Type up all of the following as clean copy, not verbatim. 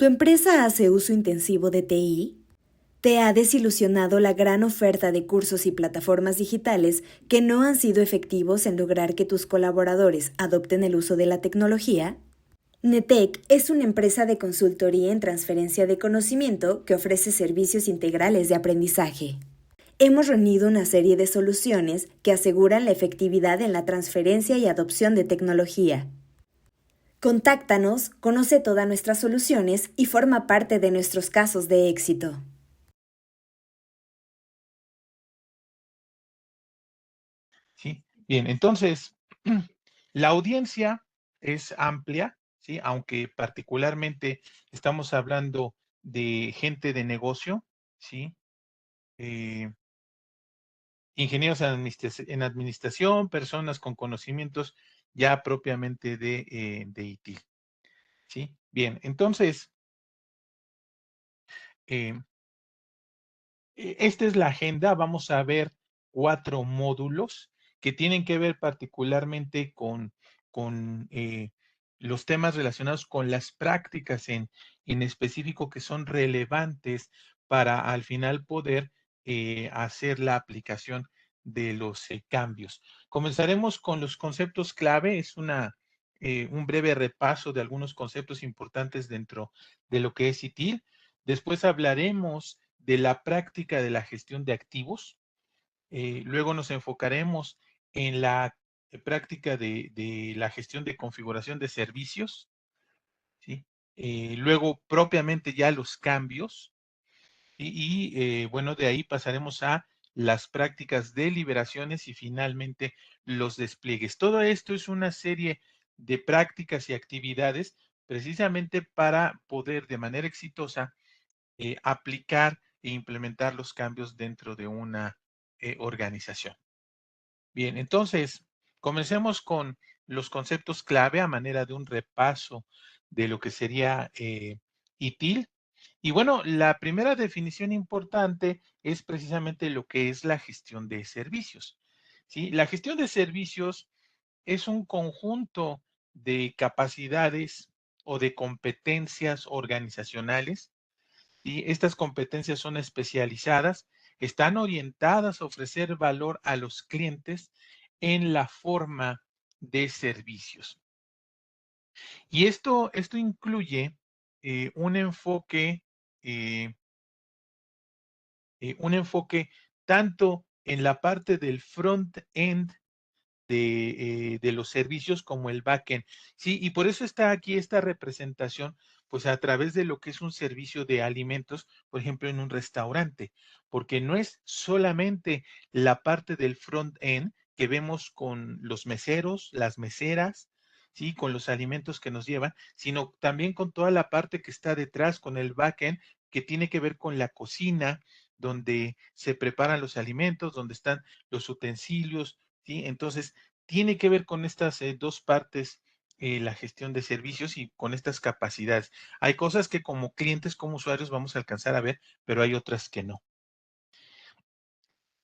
¿Tu empresa hace uso intensivo de TI? ¿Te ha desilusionado la gran oferta de cursos y plataformas digitales que no han sido efectivos en lograr que tus colaboradores adopten el uso de la tecnología? Netec es una empresa de consultoría en transferencia de conocimiento que ofrece servicios integrales de aprendizaje. Hemos reunido una serie de soluciones que aseguran la efectividad en la transferencia y adopción de tecnología. Contáctanos, conoce todas nuestras soluciones y forma parte de nuestros casos de éxito. ¿Sí? Bien, entonces, la audiencia es amplia, ¿sí? Aunque particularmente estamos hablando de gente de negocio, ¿sí? Eh, ingenieros en administración, personas con conocimientos ya propiamente de ITIL, ¿sí? Bien, entonces, eh, esta es la agenda. Vamos a ver 4 módulos que tienen que ver particularmente con los temas relacionados con las prácticas en específico que son relevantes para al final poder hacer la aplicación de los cambios. Comenzaremos con los conceptos clave. Es un breve repaso de algunos conceptos importantes dentro de lo que es ITIL. Después hablaremos de la práctica de la gestión de activos. Luego nos enfocaremos en la práctica de la gestión de configuración de servicios, ¿sí? Luego, propiamente ya los cambios. Bueno, de ahí pasaremos a las prácticas de liberaciones y finalmente los despliegues. Todo esto es una serie de prácticas y actividades precisamente para poder de manera exitosa aplicar e implementar los cambios dentro de una organización. Bien, entonces, comencemos con los conceptos clave a manera de un repaso de lo que sería ITIL. Y bueno, la primera definición importante es precisamente lo que es la gestión de servicios. ¿Sí? La gestión de servicios es un conjunto de capacidades o de competencias organizacionales, y estas competencias son especializadas, están orientadas a ofrecer valor a los clientes en la forma de servicios. Y esto incluye un enfoque, eh, un enfoque tanto en la parte del front-end de los servicios como el backend. Sí, y por eso está aquí esta representación, pues a través de lo que es un servicio de alimentos, por ejemplo, en un restaurante, porque no es solamente la parte del front-end que vemos con los meseros, las meseras, sí, con los alimentos que nos llevan, sino también con toda la parte que está detrás, con el backend, que tiene que ver con la cocina, donde se preparan los alimentos, donde están los utensilios, ¿sí? Entonces, tiene que ver con estas dos partes, la gestión de servicios y con estas capacidades. Hay cosas que como clientes, como usuarios vamos a alcanzar a ver, pero hay otras que no.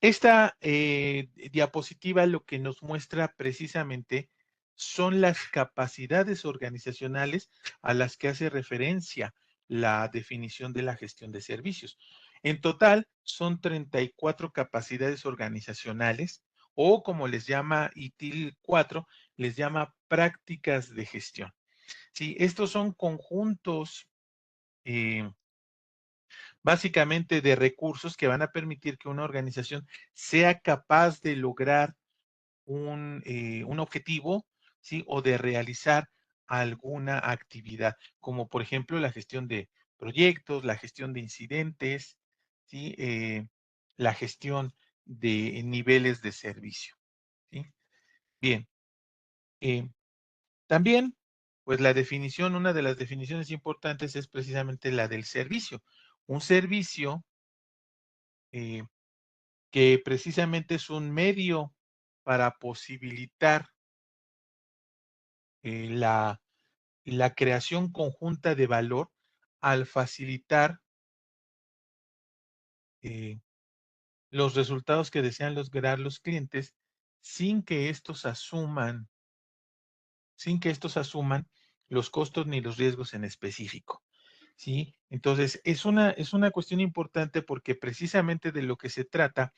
Esta diapositiva lo que nos muestra precisamente son las capacidades organizacionales a las que hace referencia la definición de la gestión de servicios. En total, son 34 capacidades organizacionales o como les llama ITIL 4, les llama prácticas de gestión. Sí, estos son conjuntos eh, básicamente de recursos que van a permitir que una organización sea capaz de lograr un objetivo, ¿sí? O de realizar alguna actividad, como por ejemplo la gestión de proyectos, la gestión de incidentes, ¿sí? La gestión de niveles de servicio, ¿sí? Bien, eh, también, pues la definición, una de las definiciones importantes es precisamente la del servicio. Un servicio eh, que precisamente es un medio para posibilitar la creación conjunta de valor al facilitar eh, los resultados que desean lograr los clientes sin que estos asuman, sin que estos asuman los costos ni los riesgos en específico. ¿sí? Entonces, es una cuestión importante porque precisamente de lo que se trata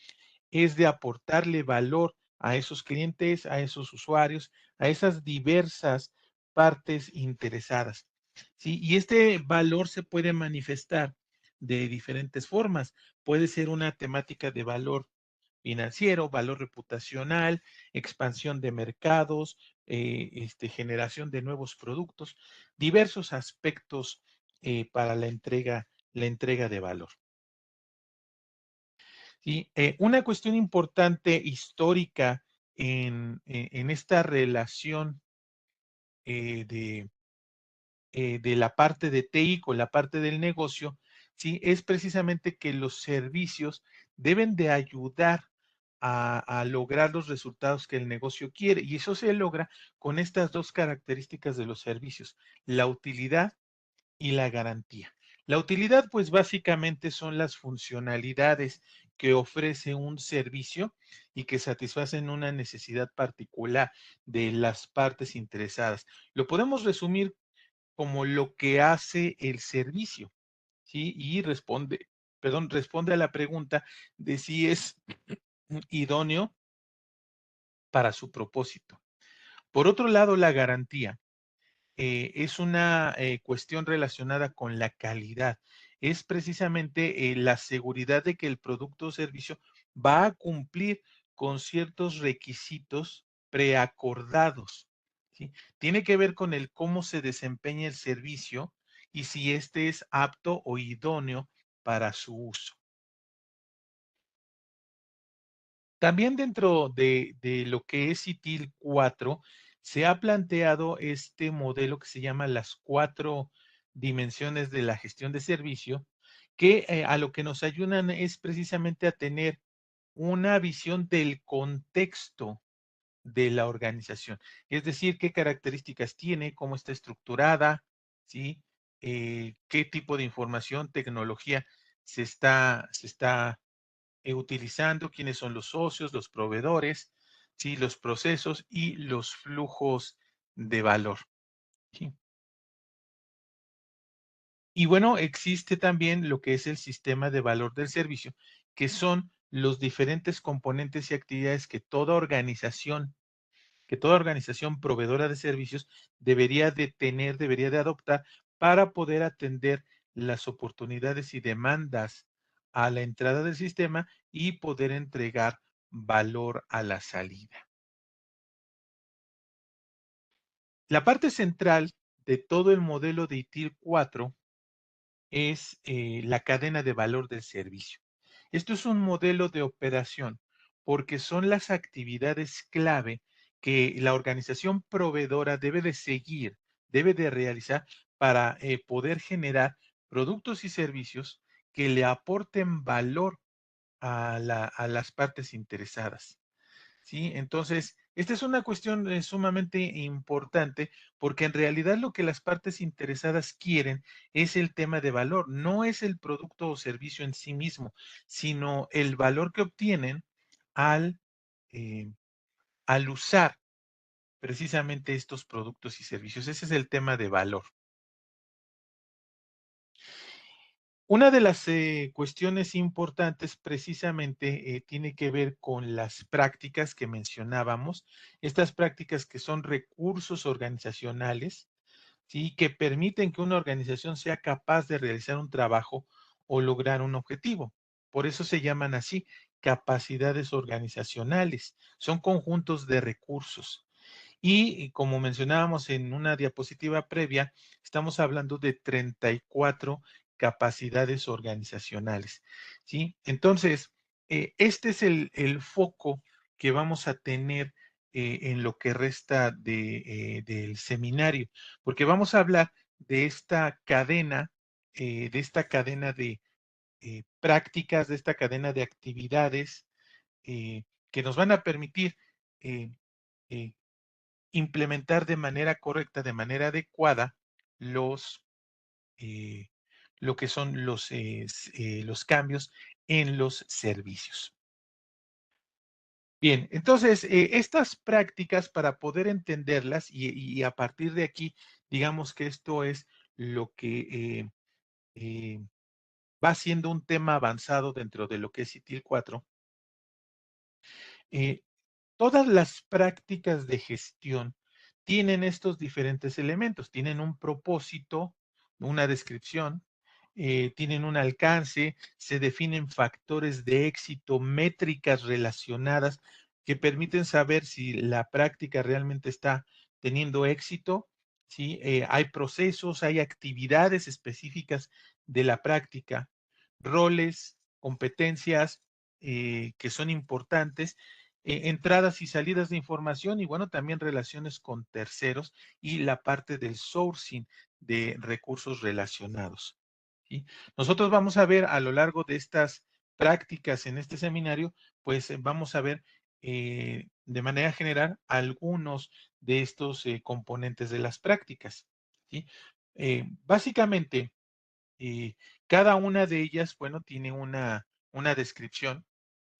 es de aportarle valor a esos clientes, a esos usuarios, a esas diversas partes interesadas, ¿sí? Y este valor se puede manifestar de diferentes formas. Puede ser una temática de valor financiero, valor reputacional, expansión de mercados, generación de nuevos productos, diversos aspectos para la entrega de valor. ¿Sí? Una cuestión importante histórica en esta relación de la parte de TI con la parte del negocio, ¿sí? Es precisamente que los servicios deben de ayudar a lograr los resultados que el negocio quiere. Y eso se logra con estas dos características de los servicios, la utilidad y la garantía. La utilidad, pues básicamente son las funcionalidades que ofrece un servicio y que satisfacen una necesidad particular de las partes interesadas. Lo podemos resumir como lo que hace el servicio, ¿sí? Y responde a la pregunta de si es idóneo para su propósito. Por otro lado, la garantía es una cuestión relacionada con la calidad. Es precisamente la seguridad de que el producto o servicio va a cumplir con ciertos requisitos preacordados, ¿sí? Tiene que ver con el cómo se desempeña el servicio y si éste es apto o idóneo para su uso. También dentro de lo que es ITIL 4, se ha planteado este modelo que se llama las 4 dimensiones de la gestión de servicio, que a lo que nos ayudan es precisamente a tener una visión del contexto de la organización. Es decir, qué características tiene, cómo está estructurada, ¿sí? Qué tipo de información, tecnología se está utilizando, quiénes son los socios, los proveedores, ¿sí? Los procesos y los flujos de valor. ¿Sí? Y bueno, existe también lo que es el sistema de valor del servicio, que son los diferentes componentes y actividades que toda organización proveedora de servicios debería de tener, debería de adoptar para poder atender las oportunidades y demandas a la entrada del sistema y poder entregar valor a la salida. La parte central de todo el modelo de ITIL 4 es la cadena de valor del servicio. Esto es un modelo de operación porque son las actividades clave que la organización proveedora debe de seguir, debe de realizar para poder generar productos y servicios que le aporten valor a las partes interesadas. ¿Sí? Entonces, esta es una cuestión sumamente importante porque en realidad lo que las partes interesadas quieren es el tema de valor, no es el producto o servicio en sí mismo, sino el valor que obtienen al, eh, al usar precisamente estos productos y servicios. Ese es el tema de valor. Una de las cuestiones importantes precisamente tiene que ver con las prácticas que mencionábamos, estas prácticas que son recursos organizacionales, ¿sí? Que permiten que una organización sea capaz de realizar un trabajo o lograr un objetivo. Por eso se llaman así capacidades organizacionales. Son conjuntos de recursos. Y como mencionábamos en una diapositiva previa, estamos hablando de 34 capacidades organizacionales, ¿sí? Entonces, este es el foco que vamos a tener en lo que resta del seminario, porque vamos a hablar de esta cadena de prácticas, de esta cadena de actividades que nos van a permitir eh, eh, implementar de manera correcta, de manera adecuada, los, eh, lo que son los cambios en los servicios. Bien, entonces, estas prácticas para poder entenderlas y a partir de aquí, digamos que esto es lo que eh, va siendo un tema avanzado dentro de lo que es ITIL 4. eh, Todas las prácticas de gestión tienen estos diferentes elementos, tienen un propósito, una descripción, tienen un alcance, se definen factores de éxito, métricas relacionadas que permiten saber si la práctica realmente está teniendo éxito, ¿sí? Hay procesos, hay actividades específicas de la práctica, roles, competencias que son importantes, entradas y salidas de información y bueno, también relaciones con terceros y la parte del sourcing de recursos relacionados. ¿Sí? Nosotros vamos a ver a lo largo de estas prácticas en este seminario, pues vamos a ver de manera general algunos de estos componentes de las prácticas. ¿Sí? Básicamente, eh, cada una de ellas, bueno, tiene una descripción.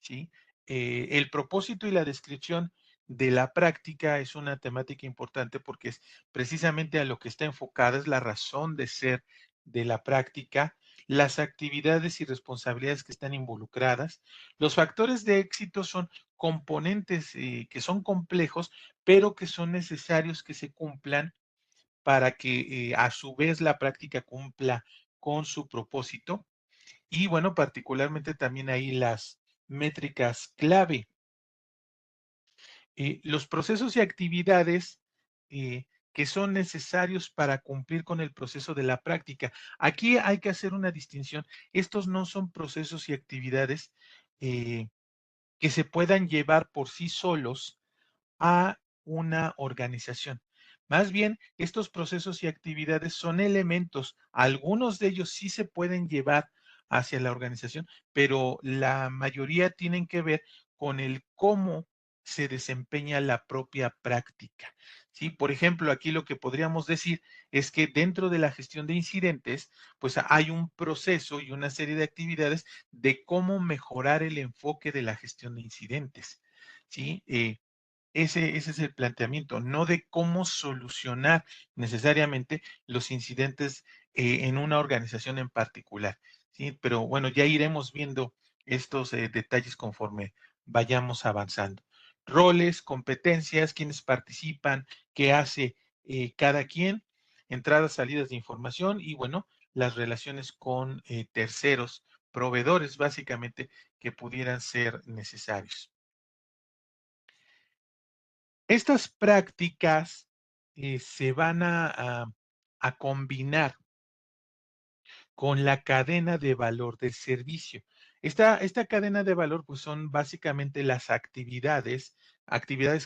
¿Sí? El propósito y la descripción de la práctica es una temática importante porque es precisamente a lo que está enfocada, es la razón de ser de la práctica, las actividades y responsabilidades que están involucradas. Los factores de éxito son componentes que son complejos, pero que son necesarios que se cumplan para que a su vez la práctica cumpla con su propósito. Y bueno, particularmente también ahí las métricas clave. Los procesos y actividades que son necesarios para cumplir con el proceso de la práctica. Aquí hay que hacer una distinción. Estos no son procesos y actividades eh, que se puedan llevar por sí solos a una organización. Más bien, estos procesos y actividades son elementos, algunos de ellos sí se pueden llevar hacia la organización, pero la mayoría tienen que ver con el cómo se desempeña la propia práctica. ¿Sí? Por ejemplo, aquí lo que podríamos decir es que dentro de la gestión de incidentes, pues hay un proceso y una serie de actividades de cómo mejorar el enfoque de la gestión de incidentes. ¿Sí? Ese es el planteamiento, no de cómo solucionar necesariamente los incidentes en una organización en particular, ¿sí? Pero bueno, ya iremos viendo estos detalles conforme vayamos avanzando. Roles, competencias, quiénes participan, qué hace cada quien, entradas, salidas de información y bueno, las relaciones con terceros, proveedores básicamente que pudieran ser necesarios. Estas prácticas se van a combinar con la cadena de valor del servicio. Esta cadena de valor, pues son básicamente las actividades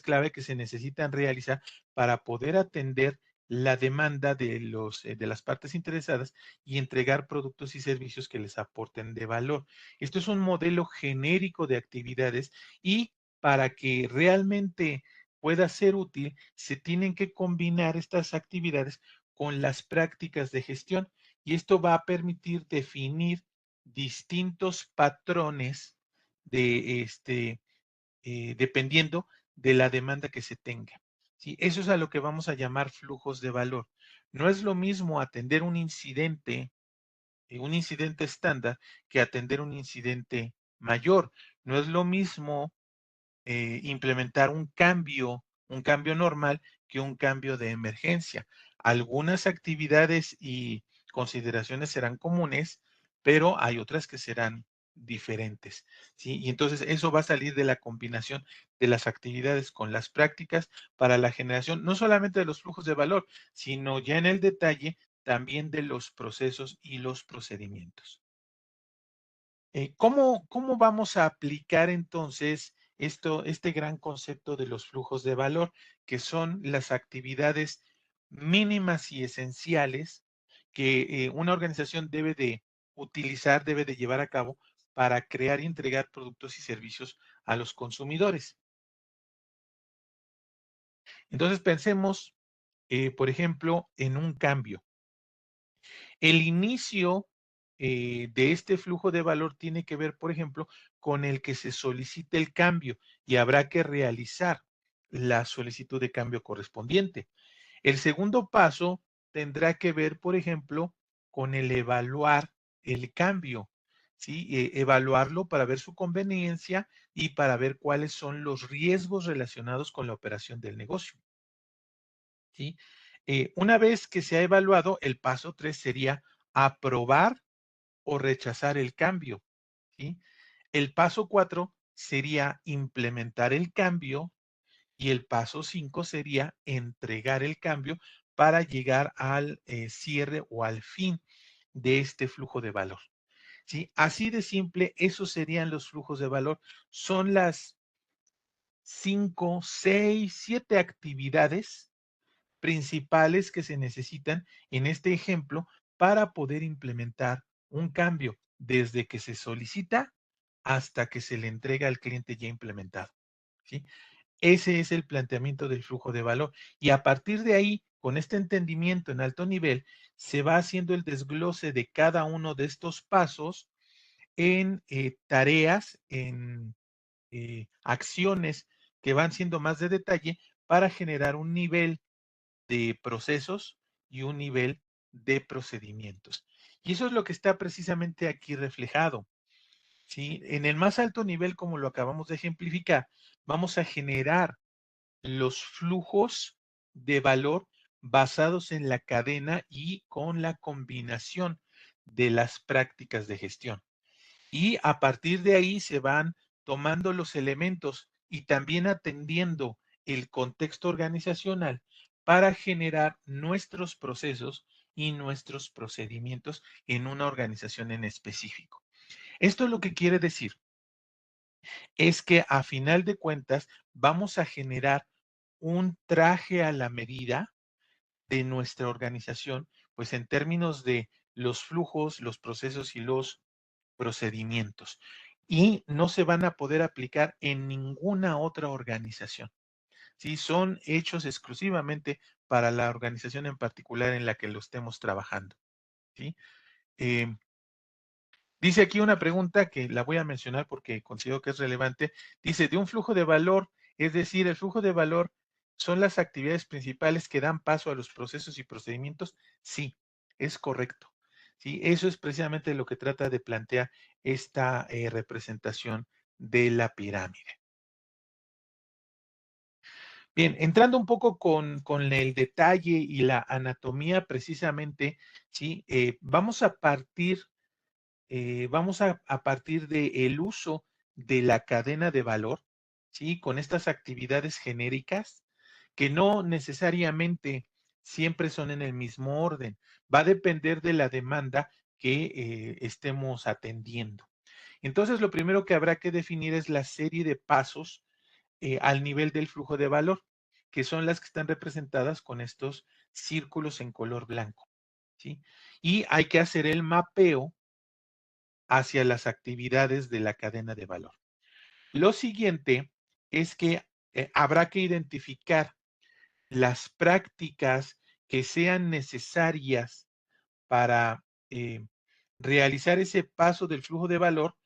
clave que se necesitan realizar para poder atender la demanda de las partes interesadas y entregar productos y servicios que les aporten de valor. Esto es un modelo genérico de actividades y para que realmente pueda ser útil, se tienen que combinar estas actividades con las prácticas de gestión y esto va a permitir definir distintos patrones dependiendo de la demanda que se tenga. ¿Sí? Eso es a lo que vamos a llamar flujos de valor. No es lo mismo atender un incidente estándar, que atender un incidente mayor. No es lo mismo implementar un cambio normal que un cambio de emergencia. Algunas actividades y consideraciones serán comunes, pero hay otras que serán diferentes, ¿sí? Y entonces eso va a salir de la combinación de las actividades con las prácticas para la generación, no solamente de los flujos de valor, sino ya en el detalle también de los procesos y los procedimientos. ¿Cómo vamos a aplicar entonces este gran concepto de los flujos de valor, que son las actividades mínimas y esenciales que una organización debe de utilizar, debe de llevar a cabo para crear y entregar productos y servicios a los consumidores? Entonces pensemos, por ejemplo, en un cambio. El inicio de este flujo de valor tiene que ver, por ejemplo, con el que se solicite el cambio y habrá que realizar la solicitud de cambio correspondiente. El segundo paso tendrá que ver, por ejemplo, con el evaluar el cambio, ¿sí? Evaluarlo para ver su conveniencia y para ver cuáles son los riesgos relacionados con la operación del negocio, ¿sí? Una vez que se ha evaluado, el paso 3 sería aprobar o rechazar el cambio, ¿sí? El paso 4 sería implementar el cambio y el paso 5 sería entregar el cambio para llegar al cierre o al fin de este flujo de valor, ¿sí? Así de simple, esos serían los flujos de valor. Son las 5, 6, 7 actividades principales que se necesitan en este ejemplo para poder implementar un cambio desde que se solicita hasta que se le entrega al cliente ya implementado, ¿sí? Ese es el planteamiento del flujo de valor. Y a partir de ahí, con este entendimiento en alto nivel, se va haciendo el desglose de cada uno de estos pasos en tareas, en acciones que van siendo más de detalle para generar un nivel de procesos y un nivel de procedimientos. Y eso es lo que está precisamente aquí reflejado, ¿sí? En el más alto nivel, como lo acabamos de ejemplificar, vamos a generar los flujos de valor basados en la cadena y con la combinación de las prácticas de gestión. Y a partir de ahí se van tomando los elementos y también atendiendo el contexto organizacional para generar nuestros procesos y nuestros procedimientos en una organización en específico. Esto lo que quiere decir es que a final de cuentas vamos a generar un traje a la medida de nuestra organización, pues en términos de los flujos, los procesos y los procedimientos. Y no se van a poder aplicar en ninguna otra organización. ¿Sí? Son hechos exclusivamente para la organización en particular en la que lo estemos trabajando. ¿Sí? Eh, Dice aquí una pregunta que la voy a mencionar porque considero que es relevante. Dice, de un flujo de valor, es decir, el flujo de valor son las actividades principales que dan paso a los procesos y procedimientos. Sí, es correcto. Sí, eso es precisamente lo que trata de plantear esta representación de la pirámide. Bien, entrando un poco con el detalle y la anatomía precisamente, sí, vamos a partir del uso de la cadena de valor, ¿sí? Con estas actividades genéricas que no necesariamente siempre son en el mismo orden. Va a depender de la demanda que estemos atendiendo. Entonces, lo primero que habrá que definir es la serie de pasos al nivel del flujo de valor, que son las que están representadas con estos círculos en color blanco, ¿sí? Y hay que hacer el mapeo hacia las actividades de la cadena de valor. Lo siguiente es que habrá que identificar las prácticas que sean necesarias para realizar ese paso del flujo de valor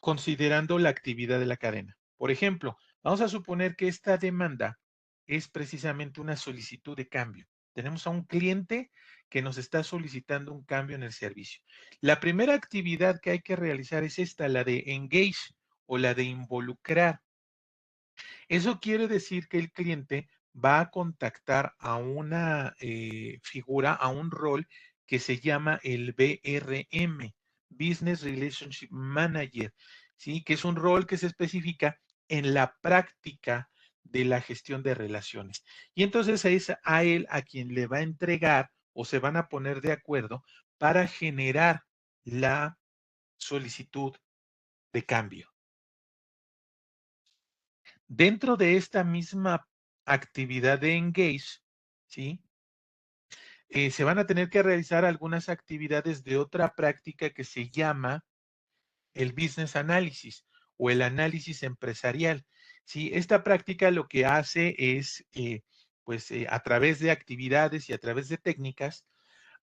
considerando la actividad de la cadena. Por ejemplo, vamos a suponer que esta demanda es precisamente una solicitud de cambio. Tenemos a un cliente que nos está solicitando un cambio en el servicio. La primera actividad que hay que realizar es esta, la de engage o la de involucrar. Eso quiere decir que el cliente va a contactar a una figura, a un rol que se llama el BRM, Business Relationship Manager, ¿sí? Que es un rol que se especifica en la práctica de la gestión de relaciones. Y entonces es a él a quien le va a entregar o se van a poner de acuerdo para generar la solicitud de cambio. Dentro de esta misma actividad de Engage, ¿sí? Se van a tener que realizar algunas actividades de otra práctica que se llama el Business Analysis o el análisis empresarial. ¿Sí? Esta práctica lo que hace es, pues, a través de actividades y a través de técnicas,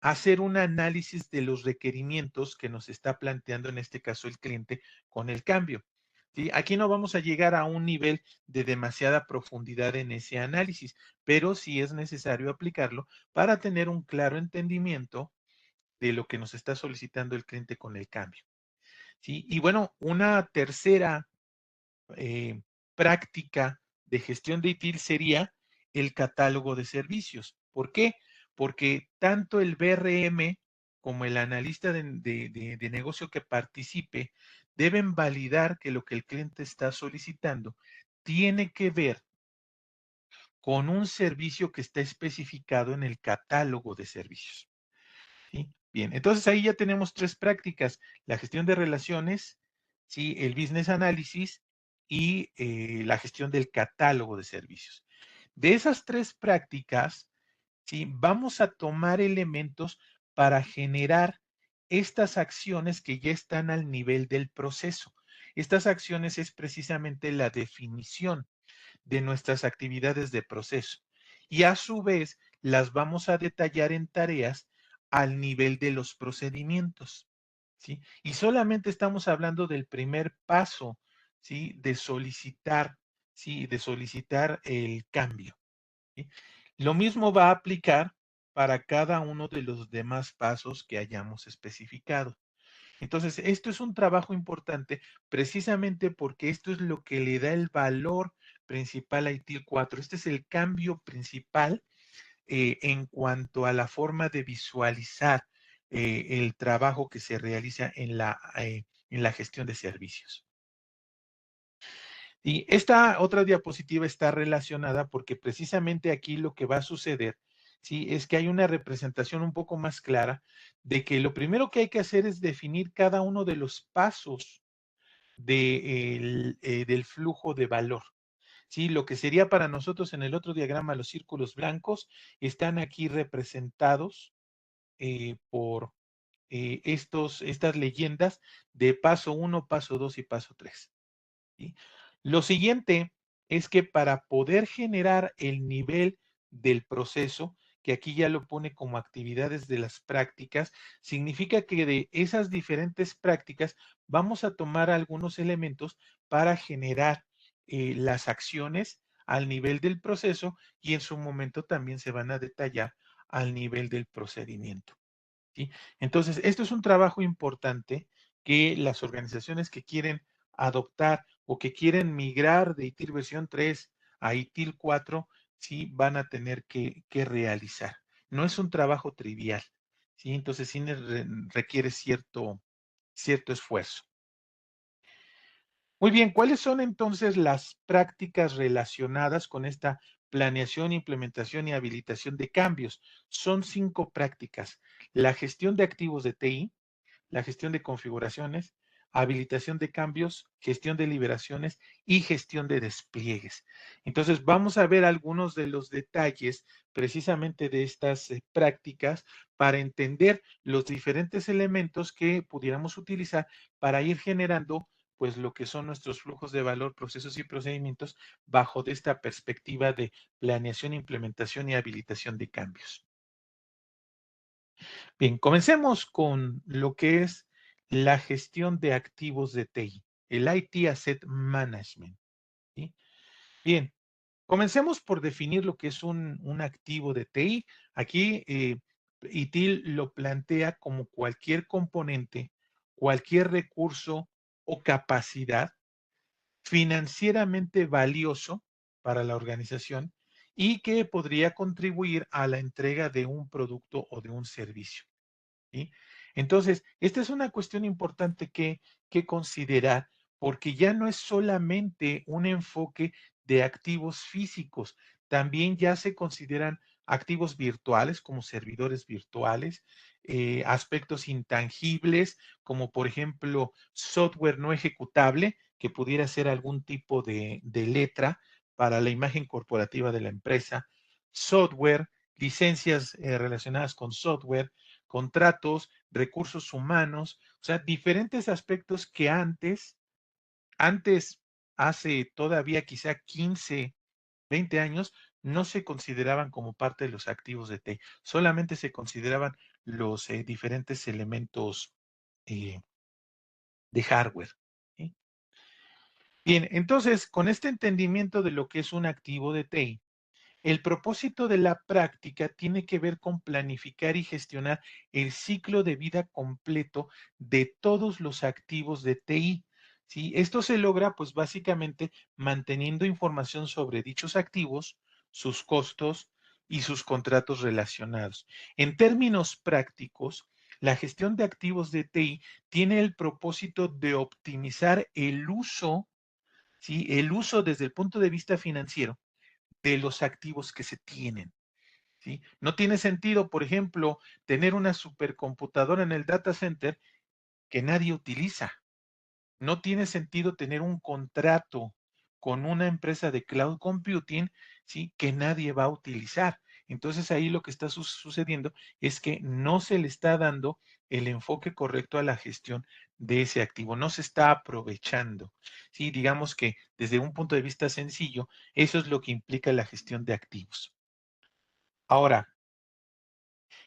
hacer un análisis de los requerimientos que nos está planteando en este caso el cliente con el cambio. ¿Sí? Aquí no vamos a llegar a un nivel de demasiada profundidad en ese análisis, pero sí es necesario aplicarlo para tener un claro entendimiento de lo que nos está solicitando el cliente con el cambio. ¿Sí? Y bueno, una tercera práctica de gestión de ITIL sería el catálogo de servicios. ¿Por qué? Porque tanto el BRM como el analista de negocio que participe deben validar que lo que el cliente está solicitando tiene que ver con un servicio que está especificado en el catálogo de servicios. ¿Sí? Bien, entonces ahí ya tenemos tres prácticas: la gestión de relaciones, ¿sí? El business analysis y la gestión del catálogo de servicios. De esas tres prácticas, ¿sí? Vamos a tomar elementos para generar estas acciones que ya están al nivel del proceso. Estas acciones es precisamente la definición de nuestras actividades de proceso y a su vez las vamos a detallar en tareas al nivel de los procedimientos, ¿sí? Y solamente estamos hablando del primer paso, ¿sí? De solicitar, ¿sí? De solicitar el cambio, ¿sí? Lo mismo va a aplicar para cada uno de los demás pasos que hayamos especificado. Entonces, esto es un trabajo importante precisamente porque esto es lo que le da el valor principal a ITIL 4. Este es el cambio principal en cuanto a la forma de visualizar el trabajo que se realiza en la gestión de servicios. Y esta otra diapositiva está relacionada porque precisamente aquí lo que va a suceder, ¿sí? Es que hay una representación un poco más clara de que lo primero que hay que hacer es definir cada uno de los pasos del flujo de valor. ¿Sí? Lo que sería para nosotros en el otro diagrama los círculos blancos están aquí representados por estas leyendas de paso 1, paso 2 y paso 3. ¿Sí? Lo siguiente es que para poder generar el nivel del proceso, que aquí ya lo pone como actividades de las prácticas, significa que de esas diferentes prácticas vamos a tomar algunos elementos para generar las acciones al nivel del proceso y en su momento también se van a detallar al nivel del procedimiento. ¿Sí? Entonces, esto es un trabajo importante que las organizaciones que quieren adoptar o que quieren migrar de ITIL versión 3 a ITIL 4, sí van a tener que realizar. No es un trabajo trivial, ¿sí? Entonces, sí requiere cierto esfuerzo. Muy bien, ¿cuáles son entonces las prácticas relacionadas con esta planeación, implementación y habilitación de cambios? Son 5 prácticas: la gestión de activos de TI, la gestión de configuraciones, habilitación de cambios, gestión de liberaciones y gestión de despliegues. Entonces, vamos a ver algunos de los detalles precisamente de estas prácticas para entender los diferentes elementos que pudiéramos utilizar para ir generando pues lo que son nuestros flujos de valor, procesos y procedimientos bajo de esta perspectiva de planeación, implementación y habilitación de cambios. Bien, comencemos con lo que es la gestión de activos de TI, el IT Asset Management, ¿sí? Bien, comencemos por definir lo que es un activo de TI. Aquí ITIL lo plantea como cualquier componente, cualquier recurso o capacidad financieramente valioso para la organización y que podría contribuir a la entrega de un producto o de un servicio. ¿Sí? Entonces, esta es una cuestión importante que considerar porque ya no es solamente un enfoque de activos físicos, también ya se consideran activos virtuales como servidores virtuales, aspectos intangibles como por ejemplo software no ejecutable que pudiera ser algún tipo de letra para la imagen corporativa de la empresa, software, licencias relacionadas con software, contratos, recursos humanos, o sea, diferentes aspectos que antes, hace todavía quizá 15, 20 años, no se consideraban como parte de los activos de TI, solamente se consideraban los diferentes elementos eh, de hardware. ¿Sí? Bien, entonces, con este entendimiento de lo que es un activo de TI, El propósito de la práctica tiene que ver con planificar y gestionar el ciclo de vida completo de todos los activos de TI. ¿Sí? Esto se logra, pues básicamente, manteniendo información sobre dichos activos, sus costos y sus contratos relacionados. En términos prácticos, la gestión de activos de TI tiene el propósito de optimizar el uso, ¿sí? El uso desde el punto de vista financiero de los activos que se tienen. ¿Sí? No tiene sentido, por ejemplo, tener una supercomputadora en el data center que nadie utiliza. No tiene sentido tener un contrato con una empresa de cloud computing, ¿sí? Que nadie va a utilizar. Entonces ahí lo que está sucediendo es que no se le está dando el enfoque correcto a la gestión de ese activo, no se está aprovechando. Sí, digamos que desde un punto de vista sencillo, eso es lo que implica la gestión de activos. Ahora,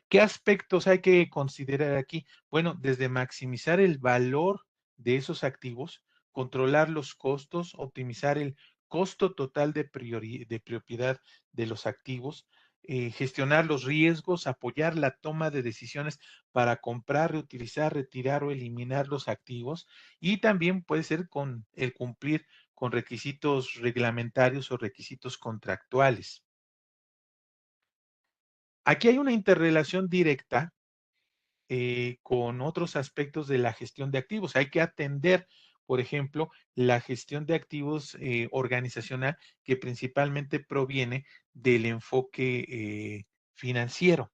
¿qué aspectos hay que considerar aquí? Bueno, desde maximizar el valor de esos activos, controlar los costos, optimizar el costo total de propiedad de los activos, gestionar los riesgos, apoyar la toma de decisiones para comprar, reutilizar, retirar o eliminar los activos y también puede ser con el cumplir con requisitos reglamentarios o requisitos contractuales. Aquí hay una interrelación directa con otros aspectos de la gestión de activos. Hay que atender, por ejemplo, la gestión de activos organizacional que principalmente proviene del enfoque financiero.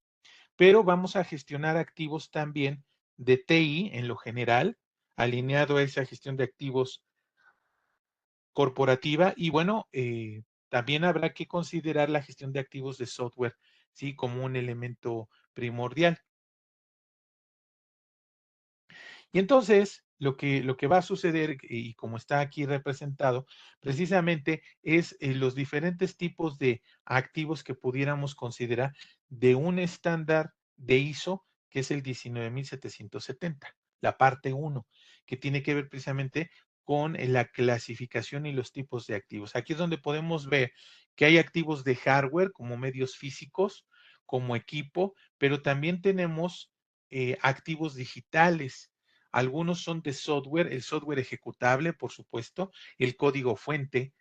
Pero vamos a gestionar activos también de TI en lo general, alineado a esa gestión de activos corporativa. Y bueno, también habrá que considerar la gestión de activos de software, ¿sí? Como un elemento primordial. Y entonces, lo que va a suceder, y como está aquí representado, precisamente es los diferentes tipos de activos que pudiéramos considerar de un estándar de ISO, que es el 19770, la parte uno, que tiene que ver precisamente con la clasificación y los tipos de activos. Aquí es donde podemos ver que hay activos de hardware como medios físicos, como equipo, pero también tenemos activos digitales. Algunos son de software, el software ejecutable, por supuesto, el código fuente,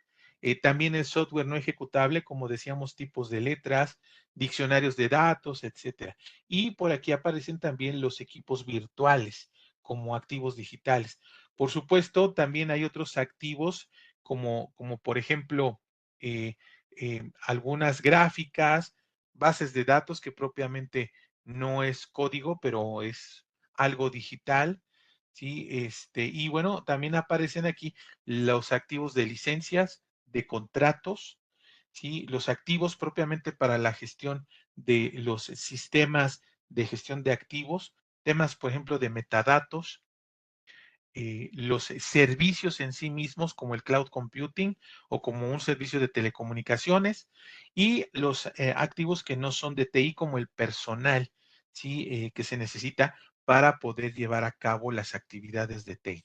también el software no ejecutable, como decíamos, tipos de letras, diccionarios de datos, etcétera. Y por aquí aparecen también los equipos virtuales como activos digitales. Por supuesto, también hay otros activos como por ejemplo, algunas gráficas, bases de datos que propiamente no es código, pero es algo digital, ¿sí? Y bueno, también aparecen aquí los activos de licencias, de contratos, ¿sí? Los activos propiamente para la gestión de los sistemas de gestión de activos, temas, por ejemplo, de metadatos, los servicios en sí mismos, como el cloud computing o como un servicio de telecomunicaciones, y los activos que no son de TI, como el personal, ¿sí? Que se necesita para poder llevar a cabo las actividades de TI.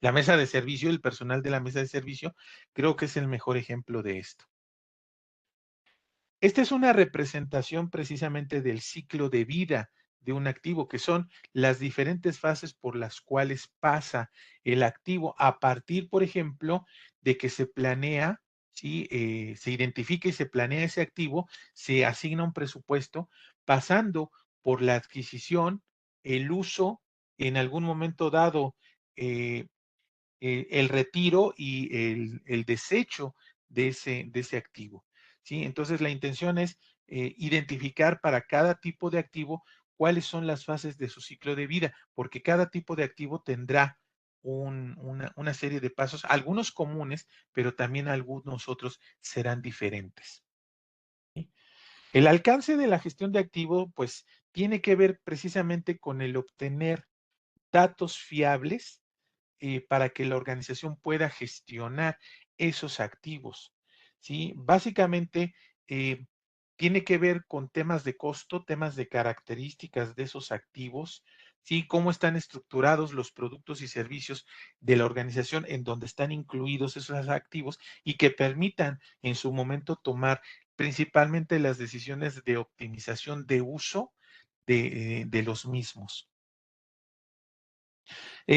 La mesa de servicio, el personal de la mesa de servicio, creo que es el mejor ejemplo de esto. Esta es una representación precisamente del ciclo de vida de un activo, que son las diferentes fases por las cuales pasa el activo a partir, por ejemplo, de que se planea, ¿sí? Se identifica y se planea ese activo, se asigna un presupuesto, pasando por la adquisición, el uso, en algún momento dado, eh, el retiro y el desecho de ese activo. ¿Sí? Entonces, la intención es identificar para cada tipo de activo cuáles son las fases de su ciclo de vida, porque cada tipo de activo tendrá una serie de pasos, algunos comunes, pero también algunos otros serán diferentes. ¿Sí? El alcance de la gestión de activo, pues, tiene que ver precisamente con el obtener datos fiables para que la organización pueda gestionar esos activos, ¿sí? Básicamente, tiene que ver con temas de costo, temas de características de esos activos, ¿sí? Cómo están estructurados los productos y servicios de la organización en donde están incluidos esos activos y que permitan en su momento tomar principalmente las decisiones de optimización de uso de los mismos.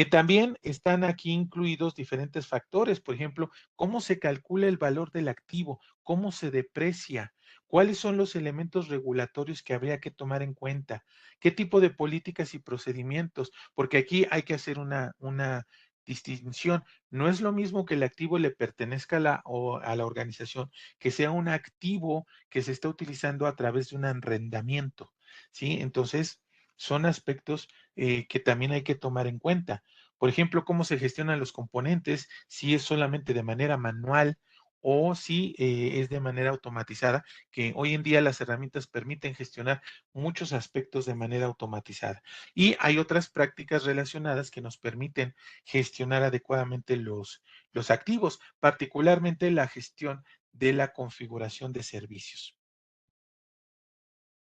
También están aquí incluidos diferentes factores, por ejemplo, cómo se calcula el valor del activo, cómo se deprecia, cuáles son los elementos regulatorios que habría que tomar en cuenta, qué tipo de políticas y procedimientos, porque aquí hay que hacer una distinción. No es lo mismo que el activo le pertenezca a la organización, que sea un activo que se está utilizando a través de un arrendamiento, ¿sí? Entonces, son aspectos que también hay que tomar en cuenta. Por ejemplo, cómo se gestionan los componentes, si es solamente de manera manual o si es de manera automatizada, que hoy en día las herramientas permiten gestionar muchos aspectos de manera automatizada. Y hay otras prácticas relacionadas que nos permiten gestionar adecuadamente los activos, particularmente la gestión de la configuración de servicios.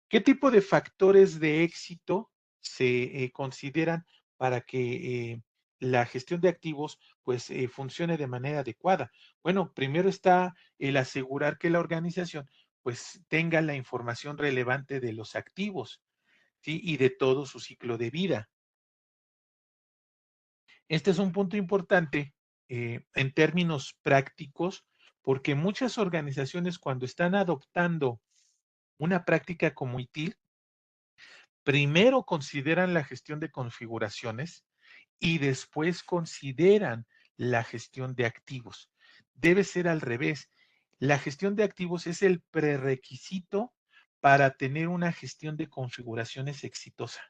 ¿Qué tipo de factores de éxito se consideran para que la gestión de activos pues funcione de manera adecuada? Bueno, primero está el asegurar que la organización pues tenga la información relevante de los activos, ¿sí? Y de todo su ciclo de vida. Este es un punto importante en términos prácticos porque muchas organizaciones cuando están adoptando una práctica como ITIL, primero consideran la gestión de configuraciones y después consideran la gestión de activos. Debe ser al revés. La gestión de activos es el prerequisito para tener una gestión de configuraciones exitosa,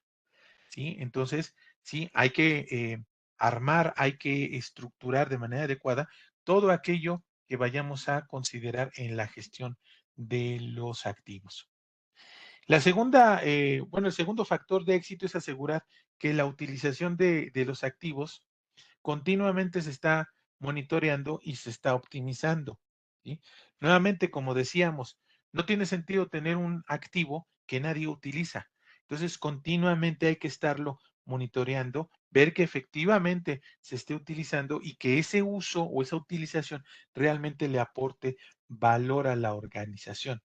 ¿sí? Entonces, sí, hay que armar, hay que estructurar de manera adecuada todo aquello que vayamos a considerar en la gestión de los activos. El segundo factor de éxito es asegurar que la utilización de los activos continuamente se está monitoreando y se está optimizando, ¿sí? Nuevamente, como decíamos, no tiene sentido tener un activo que nadie utiliza. Entonces, continuamente hay que estarlo monitoreando, ver que efectivamente se esté utilizando y que ese uso o esa utilización realmente le aporte valor a la organización.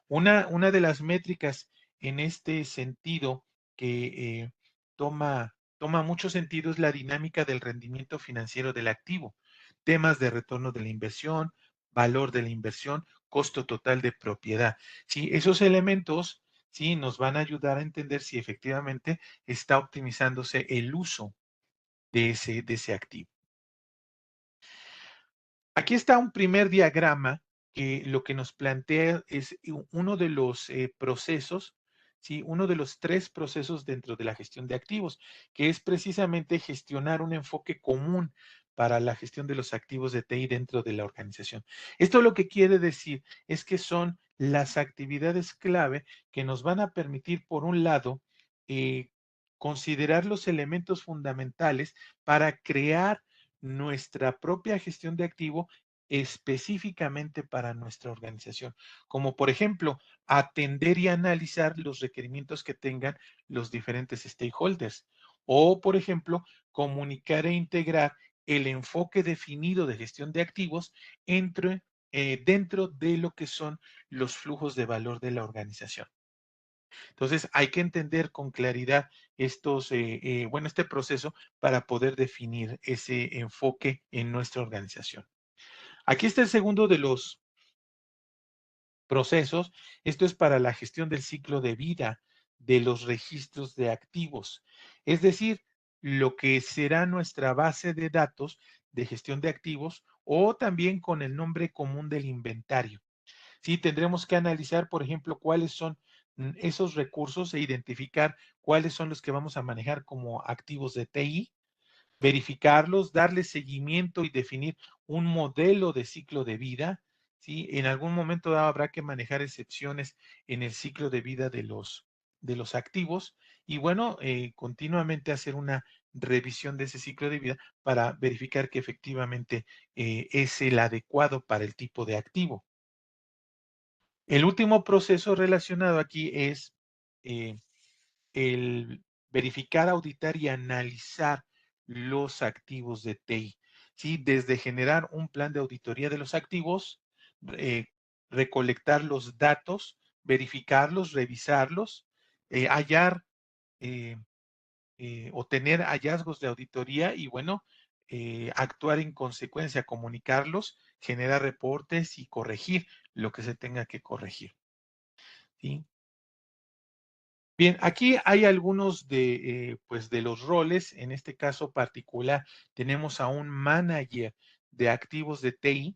Una de las métricas en este sentido que toma mucho sentido es la dinámica del rendimiento financiero del activo, temas de retorno de la inversión, valor de la inversión, costo total de propiedad. Sí, esos elementos sí nos van a ayudar a entender si efectivamente está optimizándose el uso de ese activo. Aquí está un primer diagrama que lo que nos plantea es uno de los procesos, ¿sí? Uno de los tres procesos dentro de la gestión de activos, que es precisamente gestionar un enfoque común para la gestión de los activos de TI dentro de la organización. Esto lo que quiere decir es que son las actividades clave que nos van a permitir, por un lado, eh, considerar los elementos fundamentales para crear nuestra propia gestión de activo específicamente para nuestra organización, como por ejemplo, atender y analizar los requerimientos que tengan los diferentes stakeholders, o por ejemplo, comunicar e integrar el enfoque definido de gestión de activos dentro de lo que son los flujos de valor de la organización. Entonces, hay que entender con claridad este proceso para poder definir ese enfoque en nuestra organización. Aquí está el segundo de los procesos. Esto es para la gestión del ciclo de vida de los registros de activos. Es decir, lo que será nuestra base de datos de gestión de activos o también con el nombre común del inventario. Sí, tendremos que analizar, por ejemplo, cuáles son esos recursos e identificar cuáles son los que vamos a manejar como activos de TI, verificarlos, darle seguimiento y definir un modelo de ciclo de vida, ¿sí? En algún momento dado habrá que manejar excepciones en el ciclo de vida de los activos y bueno, continuamente hacer una revisión de ese ciclo de vida para verificar que efectivamente es el adecuado para el tipo de activo. El último proceso relacionado aquí es eh, el verificar, auditar y analizar los activos de TI. ¿Sí? Desde generar un plan de auditoría de los activos, eh, recolectar los datos, verificarlos, revisarlos, hallar eh, o tener hallazgos de auditoría y bueno, actuar en consecuencia, comunicarlos, generar reportes y corregir lo que se tenga que corregir. ¿Sí? Bien, aquí hay algunos pues de los roles. En este caso particular, tenemos a un manager de activos de TI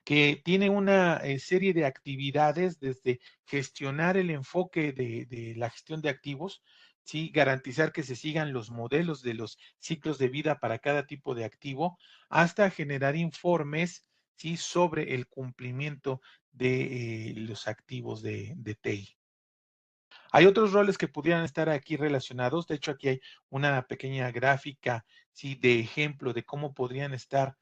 que tiene una serie de actividades desde gestionar el enfoque de la gestión de activos, ¿sí? Garantizar que se sigan los modelos de los ciclos de vida para cada tipo de activo, hasta generar informes, ¿sí? Sobre el cumplimiento de los activos de TI. Hay otros roles que pudieran estar aquí relacionados. De hecho, aquí hay una pequeña gráfica, sí, de ejemplo de cómo podrían estar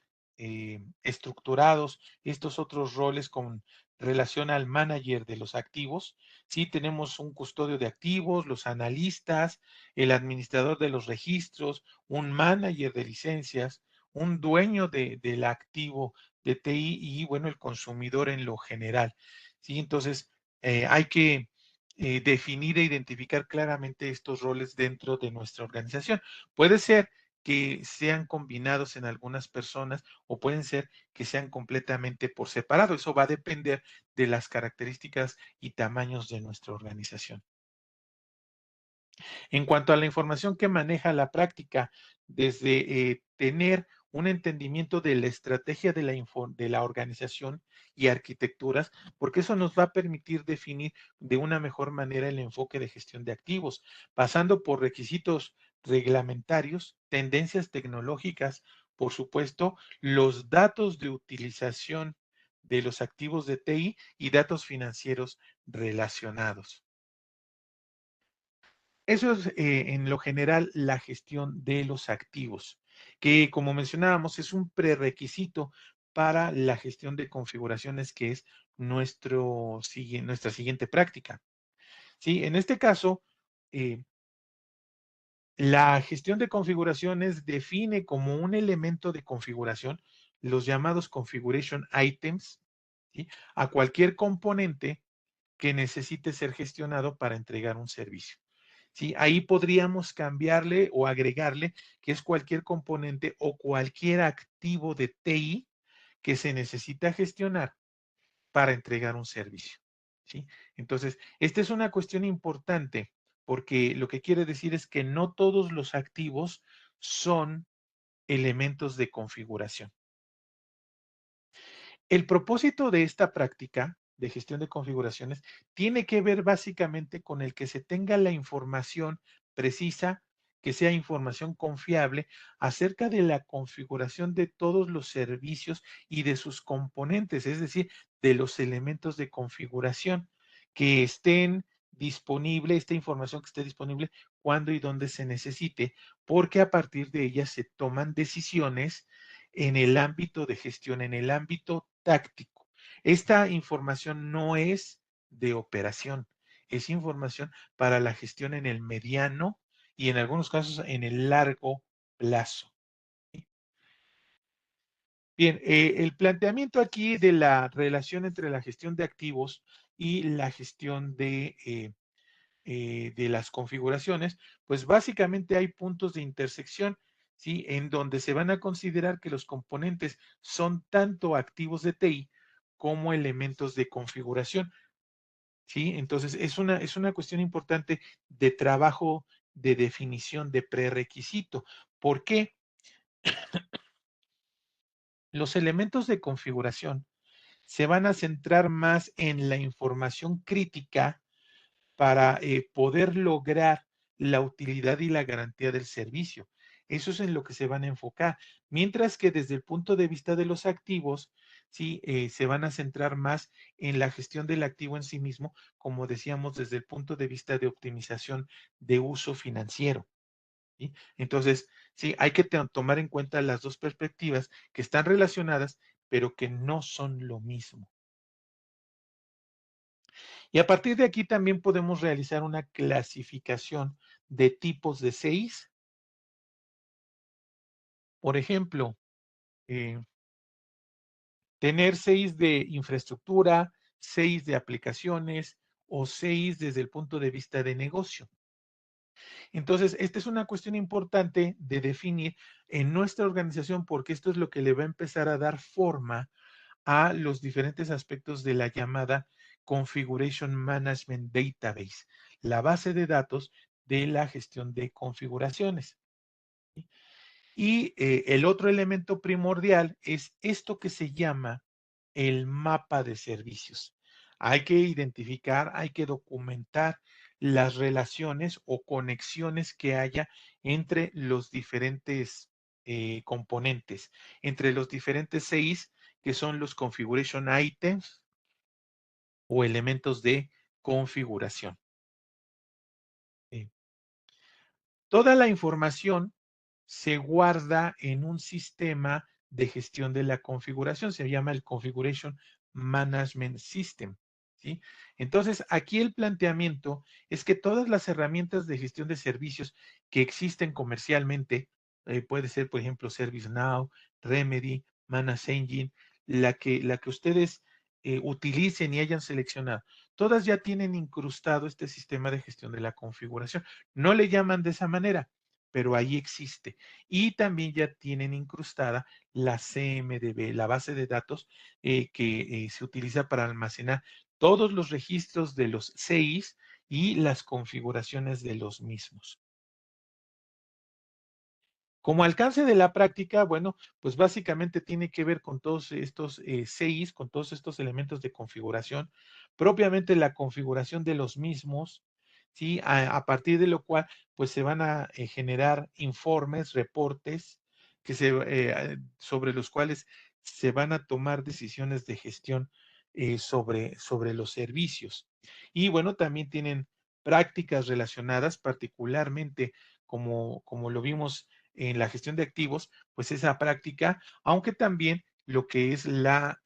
estructurados estos otros roles con relación al manager de los activos. Sí, tenemos un custodio de activos, los analistas, el administrador de los registros, un manager de licencias, un dueño del activo de TI y, bueno, el consumidor en lo general. Sí, entonces hay que definir e identificar claramente estos roles dentro de nuestra organización. Puede ser que sean combinados en algunas personas o pueden ser que sean completamente por separado. Eso va a depender de las características y tamaños de nuestra organización. En cuanto a la información que maneja la práctica, desde tener un entendimiento de la estrategia de la organización y arquitecturas, porque eso nos va a permitir definir de una mejor manera el enfoque de gestión de activos, pasando por requisitos reglamentarios, tendencias tecnológicas, por supuesto, los datos de utilización de los activos de TI y datos financieros relacionados. Eso es en lo general la gestión de los activos, que como mencionábamos es un prerequisito para la gestión de configuraciones, que es nuestra siguiente práctica. ¿Sí? En este caso, eh, la gestión de configuraciones define como un elemento de configuración los llamados configuration items, ¿sí? A cualquier componente que necesite ser gestionado para entregar un servicio. ¿Sí? Ahí podríamos cambiarle o agregarle que es cualquier componente o cualquier activo de TI que se necesita gestionar para entregar un servicio. ¿Sí? Entonces, esta es una cuestión importante porque lo que quiere decir es que no todos los activos son elementos de configuración. El propósito de esta práctica de gestión de configuraciones tiene que ver básicamente con el que se tenga la información precisa, que sea información confiable acerca de la configuración de todos los servicios y de sus componentes, es decir, de los elementos de configuración que estén disponible, esta información que esté disponible cuando y dónde se necesite, porque a partir de ella se toman decisiones en el ámbito de gestión, en el ámbito táctico. Esta información no es de operación, es información para la gestión en el mediano y en algunos casos en el largo plazo. Bien, el planteamiento aquí de la relación entre la gestión de activos y la gestión de las configuraciones, pues básicamente hay puntos de intersección, ¿sí? En donde se van a considerar que los componentes son tanto activos de TI como elementos de configuración, ¿sí? Entonces, es una cuestión importante de trabajo, de definición, de prerequisito. ¿Por qué? Los elementos de configuración se van a centrar más en la información crítica para poder lograr la utilidad y la garantía del servicio. Eso es en lo que se van a enfocar. Mientras que desde el punto de vista de los activos, sí, se van a centrar más en la gestión del activo en sí mismo, como decíamos, desde el punto de vista de optimización de uso financiero. ¿Sí? Entonces, sí, hay que tomar en cuenta las dos perspectivas que están relacionadas, pero que no son lo mismo. Y a partir de aquí también podemos realizar una clasificación de tipos de CIs. Por ejemplo, eh, tener CIs de infraestructura, CIs de aplicaciones o CIs desde el punto de vista de negocio. Entonces, esta es una cuestión importante de definir en nuestra organización porque esto es lo que le va a empezar a dar forma a los diferentes aspectos de la llamada Configuration Management Database, la base de datos de la gestión de configuraciones. Y el otro elemento primordial es esto que se llama el mapa de servicios. Hay que identificar, hay que documentar las relaciones o conexiones que haya entre los diferentes componentes, entre los diferentes CIs que son los configuration items o elementos de configuración. Eh, Toda la información se guarda en un sistema de gestión de la configuración, se llama el Configuration Management System. ¿Sí? Entonces, aquí el planteamiento es que todas las herramientas de gestión de servicios que existen comercialmente, puede ser, por ejemplo, ServiceNow, Remedy, ManageEngine, la que ustedes utilicen y hayan seleccionado, todas ya tienen incrustado este sistema de gestión de la configuración. No le llaman de esa manera, pero ahí existe. Y también ya tienen incrustada la CMDB, la base de datos que se utiliza para almacenar todos los registros de los CIs y las configuraciones de los mismos. Como alcance de la práctica, bueno, pues básicamente tiene que ver con todos estos CIs, con todos estos elementos de configuración, propiamente la configuración de los mismos, ¿sí? A partir de lo cual, pues se van a generar informes, reportes, sobre los cuales se van a tomar decisiones de gestión sobre los servicios. Y bueno, también tienen prácticas relacionadas, particularmente como lo vimos en la gestión de activos, pues esa práctica, aunque también lo que es la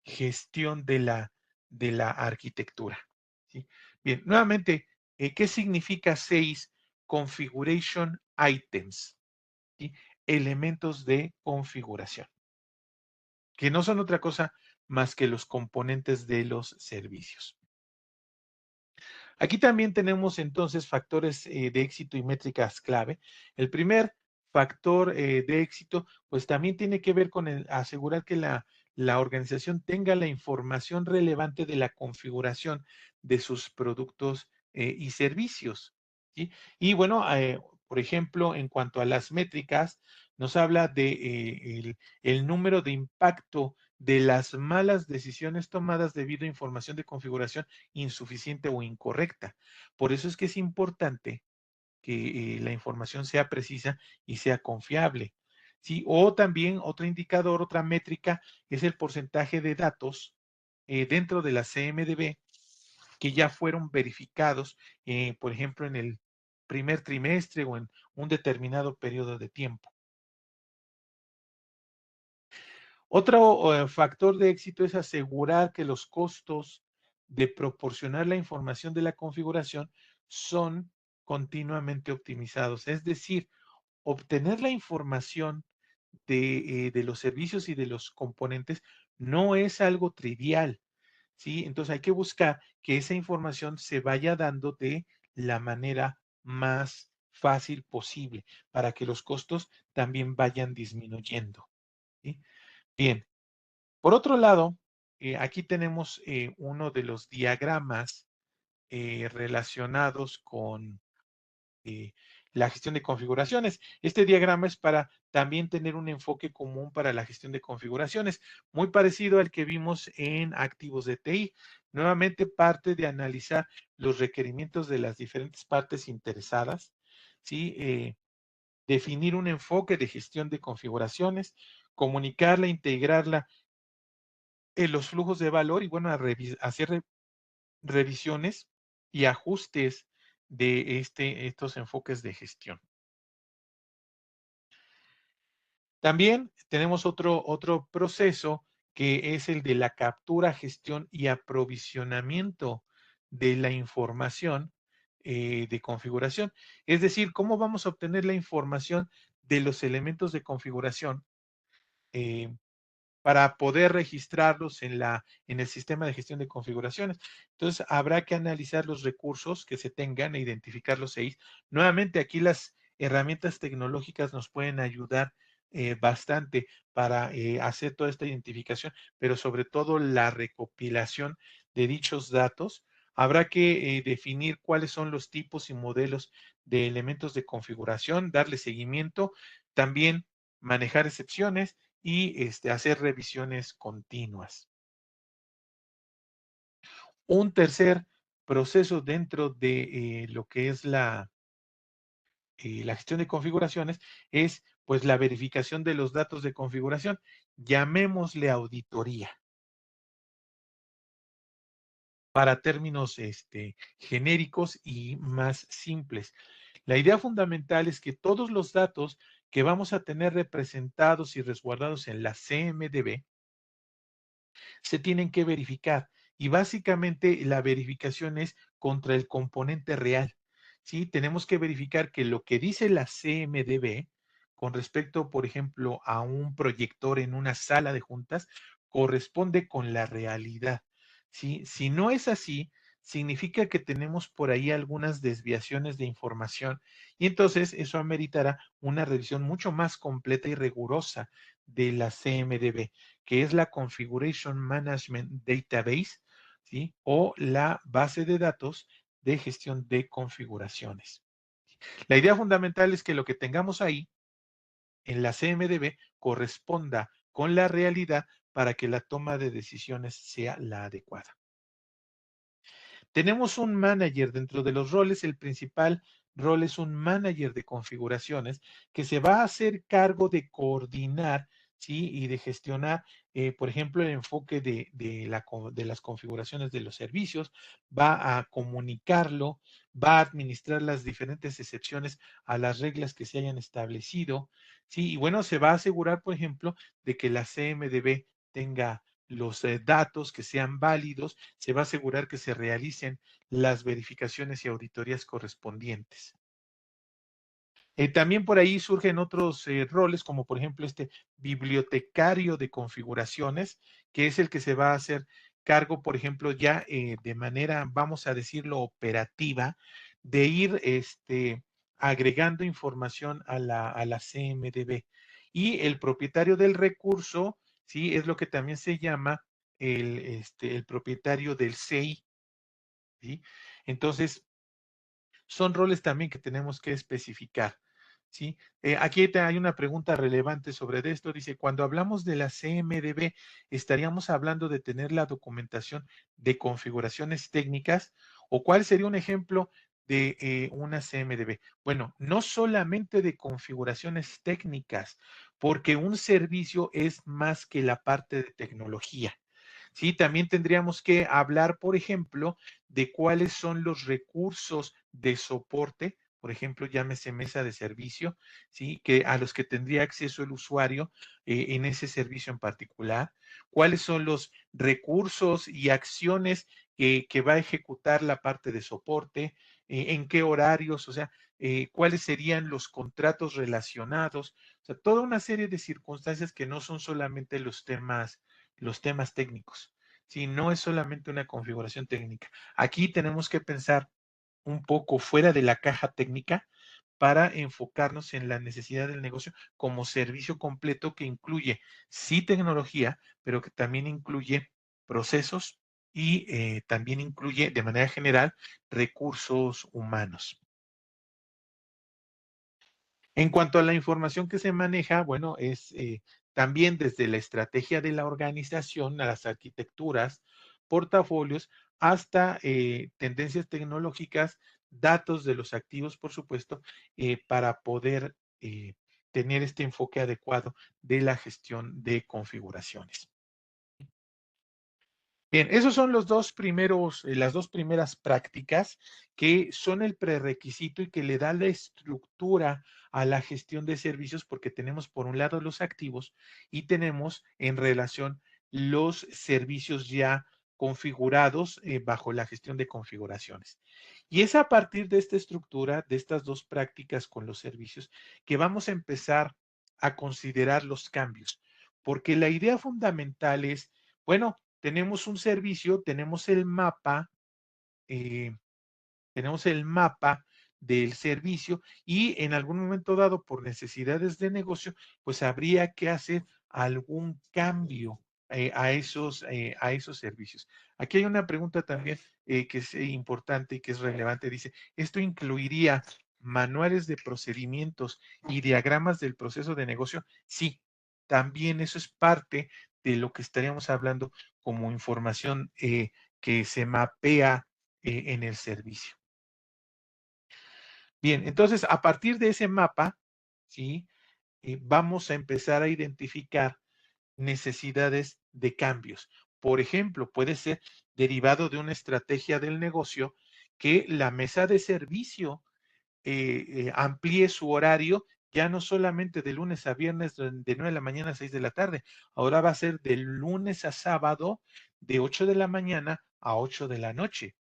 gestión de la arquitectura. ¿Sí? Bien, nuevamente, ¿qué significa 6? Configuration items, ¿sí? Elementos de configuración, que no son otra cosa más que los componentes de los servicios. Aquí también tenemos entonces factores de éxito y métricas clave. El primer factor de éxito, pues también tiene que ver con asegurar que la organización tenga la información relevante de la configuración de sus productos y servicios. ¿Sí? Y bueno, por ejemplo, en cuanto a las métricas, nos habla de el número de impacto de las malas decisiones tomadas debido a información de configuración insuficiente o incorrecta. Por eso es que es importante que la información sea precisa y sea confiable. ¿Sí? O también otro indicador, otra métrica, es el porcentaje de datos dentro de la CMDB que ya fueron verificados, por ejemplo, en el primer trimestre o en un determinado periodo de tiempo. Otro factor de éxito es asegurar que los costos de proporcionar la información de la configuración son continuamente optimizados. Es decir, obtener la información de los servicios y de los componentes no es algo trivial, ¿sí? Entonces hay que buscar que esa información se vaya dando de la manera más fácil posible para que los costos también vayan disminuyendo, ¿sí? Bien, por otro lado, aquí tenemos uno de los diagramas relacionados con eh, la gestión de configuraciones. Este diagrama es para también tener un enfoque común para la gestión de configuraciones, muy parecido al que vimos en activos de TI. Nuevamente parte de analizar los requerimientos de las diferentes partes interesadas, ¿sí? Definir un enfoque de gestión de configuraciones, comunicarla, integrarla en los flujos de valor y bueno, hacer revisiones y ajustes de estos enfoques de gestión. También tenemos otro proceso que es el de la captura, gestión y aprovisionamiento de la información de configuración. Es decir, cómo vamos a obtener la información de los elementos de configuración eh, para poder registrarlos en el sistema de gestión de configuraciones. Entonces, habrá que analizar los recursos que se tengan e identificar los CIs. Nuevamente, aquí las herramientas tecnológicas nos pueden ayudar bastante para hacer toda esta identificación, pero sobre todo la recopilación de dichos datos. Habrá que definir cuáles son los tipos y modelos de elementos de configuración, darle seguimiento, también manejar excepciones y hacer revisiones continuas. Un tercer proceso dentro de lo que es la gestión de configuraciones es pues la verificación de los datos de configuración. Llamémosle auditoría para términos genéricos y más simples. La idea fundamental es que todos los datos que vamos a tener representados y resguardados en la CMDB se tienen que verificar. Y básicamente la verificación es contra el componente real. ¿Sí? Tenemos que verificar que lo que dice la CMDB con respecto, por ejemplo, a un proyector en una sala de juntas, corresponde con la realidad. ¿Sí? Si no es así, significa que tenemos por ahí algunas desviaciones de información y entonces eso ameritará una revisión mucho más completa y rigurosa de la CMDB, que es la Configuration Management Database, ¿sí? O la base de datos de gestión de configuraciones. La idea fundamental es que lo que tengamos ahí en la CMDB corresponda con la realidad para que la toma de decisiones sea la adecuada. Tenemos un manager dentro de los roles, el principal rol es un manager de configuraciones que se va a hacer cargo de coordinar, ¿sí? Y de gestionar, por ejemplo, el enfoque de las configuraciones de los servicios, va a comunicarlo, va a administrar las diferentes excepciones a las reglas que se hayan establecido, ¿sí? Y bueno, se va a asegurar, por ejemplo, de que la CMDB tenga los datos que sean válidos, se va a asegurar que se realicen las verificaciones y auditorías correspondientes. También por ahí surgen otros roles, como por ejemplo este bibliotecario de configuraciones, que es el que se va a hacer cargo, por ejemplo, ya de manera, vamos a decirlo, operativa, de ir agregando información a la CMDB. Y el propietario del recurso, ¿sí? Es lo que también se llama el propietario del CI, ¿sí? Entonces, son roles también que tenemos que especificar, ¿sí? Aquí hay una pregunta relevante sobre esto. Dice, cuando hablamos de la CMDB, ¿estaríamos hablando de tener la documentación de configuraciones técnicas? ¿O cuál sería un ejemplo de una CMDB? Bueno, no solamente de configuraciones técnicas, porque un servicio es más que la parte de tecnología. Sí, también tendríamos que hablar, por ejemplo, de cuáles son los recursos de soporte, por ejemplo, llámese mesa de servicio, ¿sí? Que a los que tendría acceso el usuario en ese servicio en particular, cuáles son los recursos y acciones que va a ejecutar la parte de soporte, en qué horarios, o sea, cuáles serían los contratos relacionados, o sea, toda una serie de circunstancias que no son solamente los temas técnicos. Si no es solamente una configuración técnica. Aquí tenemos que pensar un poco fuera de la caja técnica para enfocarnos en la necesidad del negocio como servicio completo que incluye, sí, tecnología, pero que también incluye procesos y también incluye, de manera general, recursos humanos. En cuanto a la información que se maneja, bueno, es también desde la estrategia de la organización, a las arquitecturas, portafolios, hasta tendencias tecnológicas, datos de los activos, por supuesto, para poder tener este enfoque adecuado de la gestión de configuraciones. Bien, esos son los dos primeros, las dos primeras prácticas que son el prerequisito y que le da la estructura a la gestión de servicios, porque tenemos por un lado los activos y tenemos en relación los servicios ya configurados bajo la gestión de configuraciones. Y es a partir de esta estructura, de estas dos prácticas con los servicios, que vamos a empezar a considerar los cambios. Porque la idea fundamental es, bueno, tenemos un servicio, eh, tenemos el mapa del servicio y en algún momento dado por necesidades de negocio, pues habría que hacer algún cambio a esos servicios. Aquí hay una pregunta también que es importante y que es relevante. Dice, ¿esto incluiría manuales de procedimientos y diagramas del proceso de negocio? Sí, también eso es parte de lo que estaríamos hablando como información que se mapea en el servicio. Bien, entonces a partir de ese mapa, ¿sí? Vamos a empezar a identificar necesidades de cambios. Por ejemplo, puede ser derivado de una estrategia del negocio que la mesa de servicio amplíe su horario ya no solamente de lunes a viernes de 9 de la mañana a 6 de la tarde, ahora va a ser de lunes a sábado de 8 de la mañana a 8 de la noche.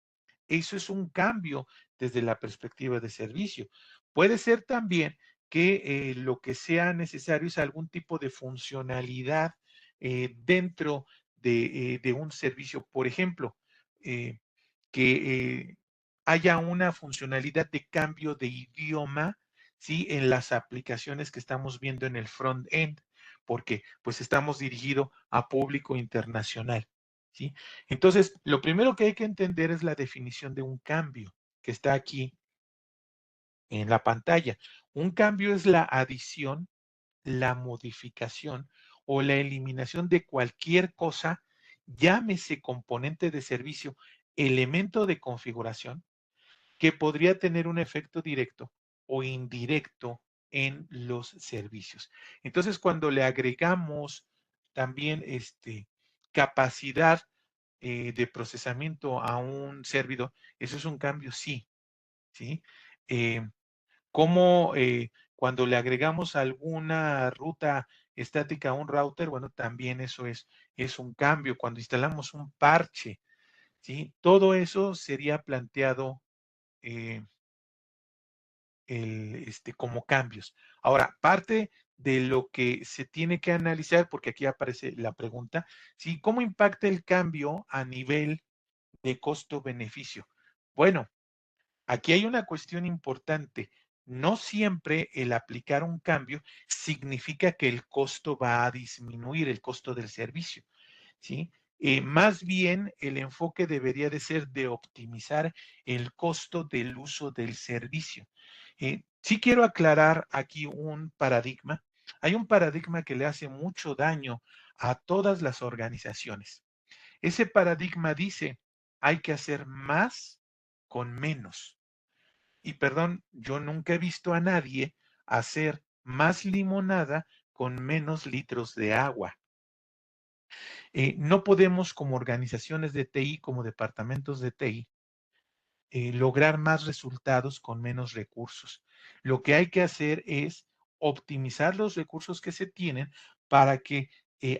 Eso es un cambio desde la perspectiva de servicio. Puede ser también que lo que sea necesario es algún tipo de funcionalidad dentro de un servicio. Por ejemplo, eh, que haya una funcionalidad de cambio de idioma, ¿sí? En las aplicaciones que estamos viendo en el front-end, porque pues estamos dirigidos a público internacional, ¿sí? Entonces, lo primero que hay que entender es la definición de un cambio, que está aquí en la pantalla. Un cambio es la adición, la modificación o la eliminación de cualquier cosa, llámese componente de servicio, elemento de configuración, que podría tener un efecto directo o indirecto en los servicios. Entonces, cuando le agregamos también capacidad de procesamiento a un servidor, eso es un cambio, sí, ¿sí? Eh, como cuando le agregamos alguna ruta estática a un router, bueno, también eso es un cambio. Cuando instalamos un parche, ¿sí? Todo eso sería planteado eh, como cambios. Ahora, parte de lo que se tiene que analizar, porque aquí aparece la pregunta, ¿sí? ¿Cómo impacta el cambio a nivel de costo-beneficio? Bueno, aquí hay una cuestión importante. No siempre el aplicar un cambio significa que el costo va a disminuir, el costo del servicio, ¿sí? Más bien el enfoque debería de ser de optimizar el costo del uso del servicio. Sí quiero aclarar aquí un paradigma. Hay un paradigma que le hace mucho daño a todas las organizaciones. Ese paradigma dice, hay que hacer más con menos. Y perdón, yo nunca he visto a nadie hacer más limonada con menos litros de agua. No podemos como organizaciones de TI, como departamentos de TI, lograr más resultados con menos recursos. Lo que hay que hacer es optimizar los recursos que se tienen para que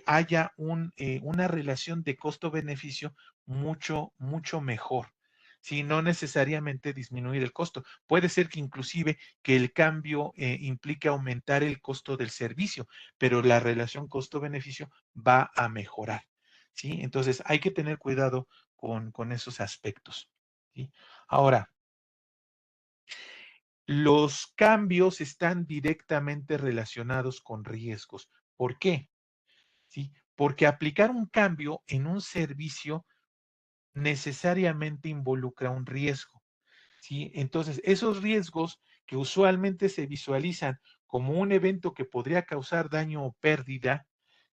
haya una relación de costo-beneficio mucho, mucho mejor. Si no necesariamente disminuir el costo. Puede ser que inclusive que el cambio implique aumentar el costo del servicio, pero la relación costo-beneficio va a mejorar. ¿Sí? Entonces hay que tener cuidado con esos aspectos. ¿Sí? Ahora, los cambios están directamente relacionados con riesgos. ¿Por qué? ¿Sí? Porque aplicar un cambio en un servicio necesariamente involucra un riesgo. ¿Sí? Entonces, esos riesgos que usualmente se visualizan como un evento que podría causar daño o pérdida,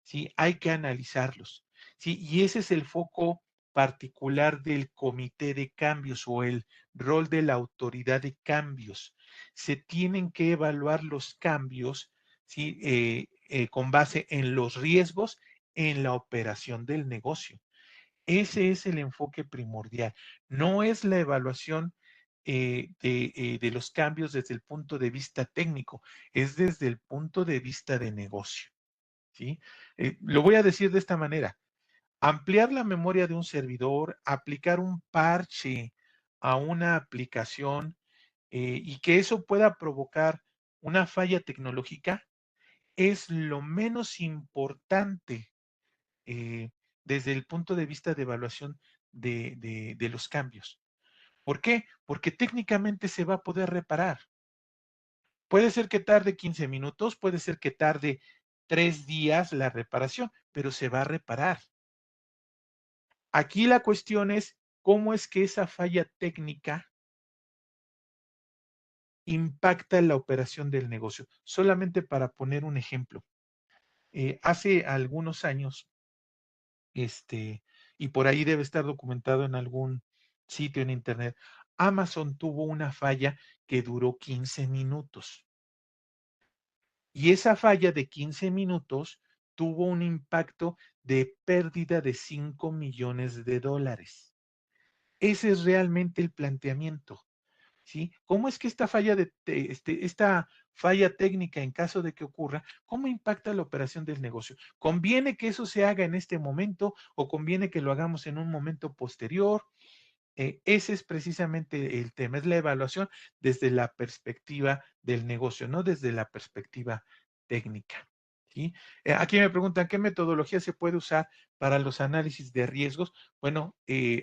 ¿sí? Hay que analizarlos, ¿sí? Y ese es el foco particular del comité de cambios o el rol de la autoridad de cambios. Se tienen que evaluar los cambios, ¿sí? Con base en los riesgos en la operación del negocio. Ese es el enfoque primordial. No es la evaluación de los cambios desde el punto de vista técnico, es desde el punto de vista de negocio. ¿Sí? Lo voy a decir de esta manera. Ampliar la memoria de un servidor, aplicar un parche a una aplicación y que eso pueda provocar una falla tecnológica es lo menos importante eh, desde el punto de vista de evaluación de los cambios. ¿Por qué? Porque técnicamente se va a poder reparar. Puede ser que tarde 15 minutos, puede ser que tarde 3 días la reparación, pero se va a reparar. Aquí la cuestión es cómo es que esa falla técnica impacta en la operación del negocio. Solamente para poner un ejemplo, hace algunos años, y por ahí debe estar documentado en algún sitio en internet, Amazon tuvo una falla que duró 15 minutos. Y esa falla de 15 minutos tuvo un impacto de pérdida de $5 millones. Ese es realmente el planteamiento. ¿Sí? ¿Cómo es que esta falla esta falla técnica en caso de que ocurra, cómo impacta la operación del negocio? ¿Conviene que eso se haga en este momento o conviene que lo hagamos en un momento posterior? Ese es precisamente el tema, es la evaluación desde la perspectiva del negocio, no desde la perspectiva técnica. ¿Sí? Aquí me preguntan, ¿qué metodología se puede usar para los análisis de riesgos? Bueno,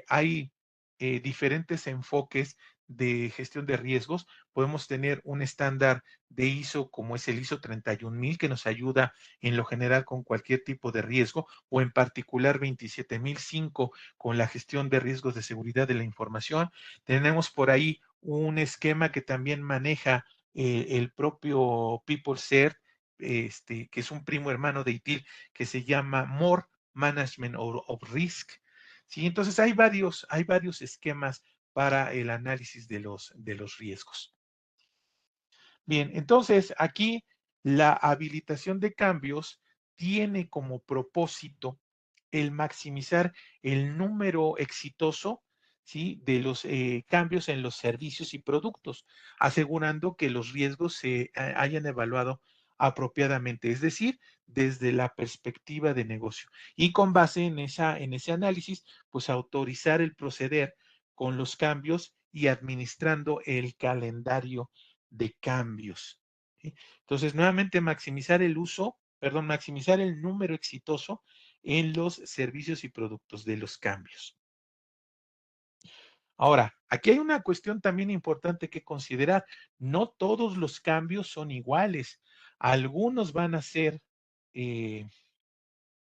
hay diferentes enfoques de gestión de riesgos. Podemos tener un estándar de ISO como es el ISO 31000 que nos ayuda en lo general con cualquier tipo de riesgo o en particular 27005 con la gestión de riesgos de seguridad de la información. Tenemos por ahí un esquema que también maneja el propio PeopleCert, que es un primo hermano de ITIL, que se llama More Management of Risk. Sí, entonces hay varios esquemas para el análisis de los riesgos. Bien, entonces aquí la habilitación de cambios tiene como propósito el maximizar el número exitoso, ¿sí? De los cambios en los servicios y productos, asegurando que los riesgos se hayan evaluado apropiadamente, es decir, desde la perspectiva de negocio. Y con base en ese análisis, pues autorizar el proceder con los cambios y administrando el calendario de cambios. ¿Sí? Entonces, nuevamente maximizar el uso, perdón, maximizar el número exitoso en los servicios y productos de los cambios. Ahora, aquí hay una cuestión también importante que considerar. No todos los cambios son iguales. Algunos van a ser eh,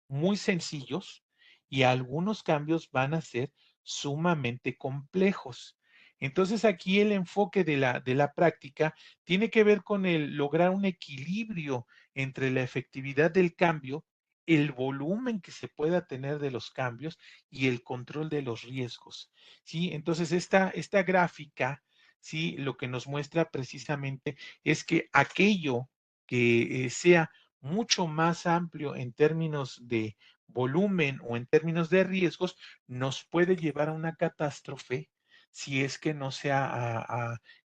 muy sencillos y algunos cambios van a ser sumamente complejos. Entonces aquí el enfoque de la práctica tiene que ver con el lograr un equilibrio entre la efectividad del cambio, el volumen que se pueda tener de los cambios y el control de los riesgos. ¿Sí? Entonces esta gráfica, ¿sí? Lo que nos muestra precisamente es que aquello que sea mucho más amplio en términos de volumen o en términos de riesgos, nos puede llevar a una catástrofe si es que no se,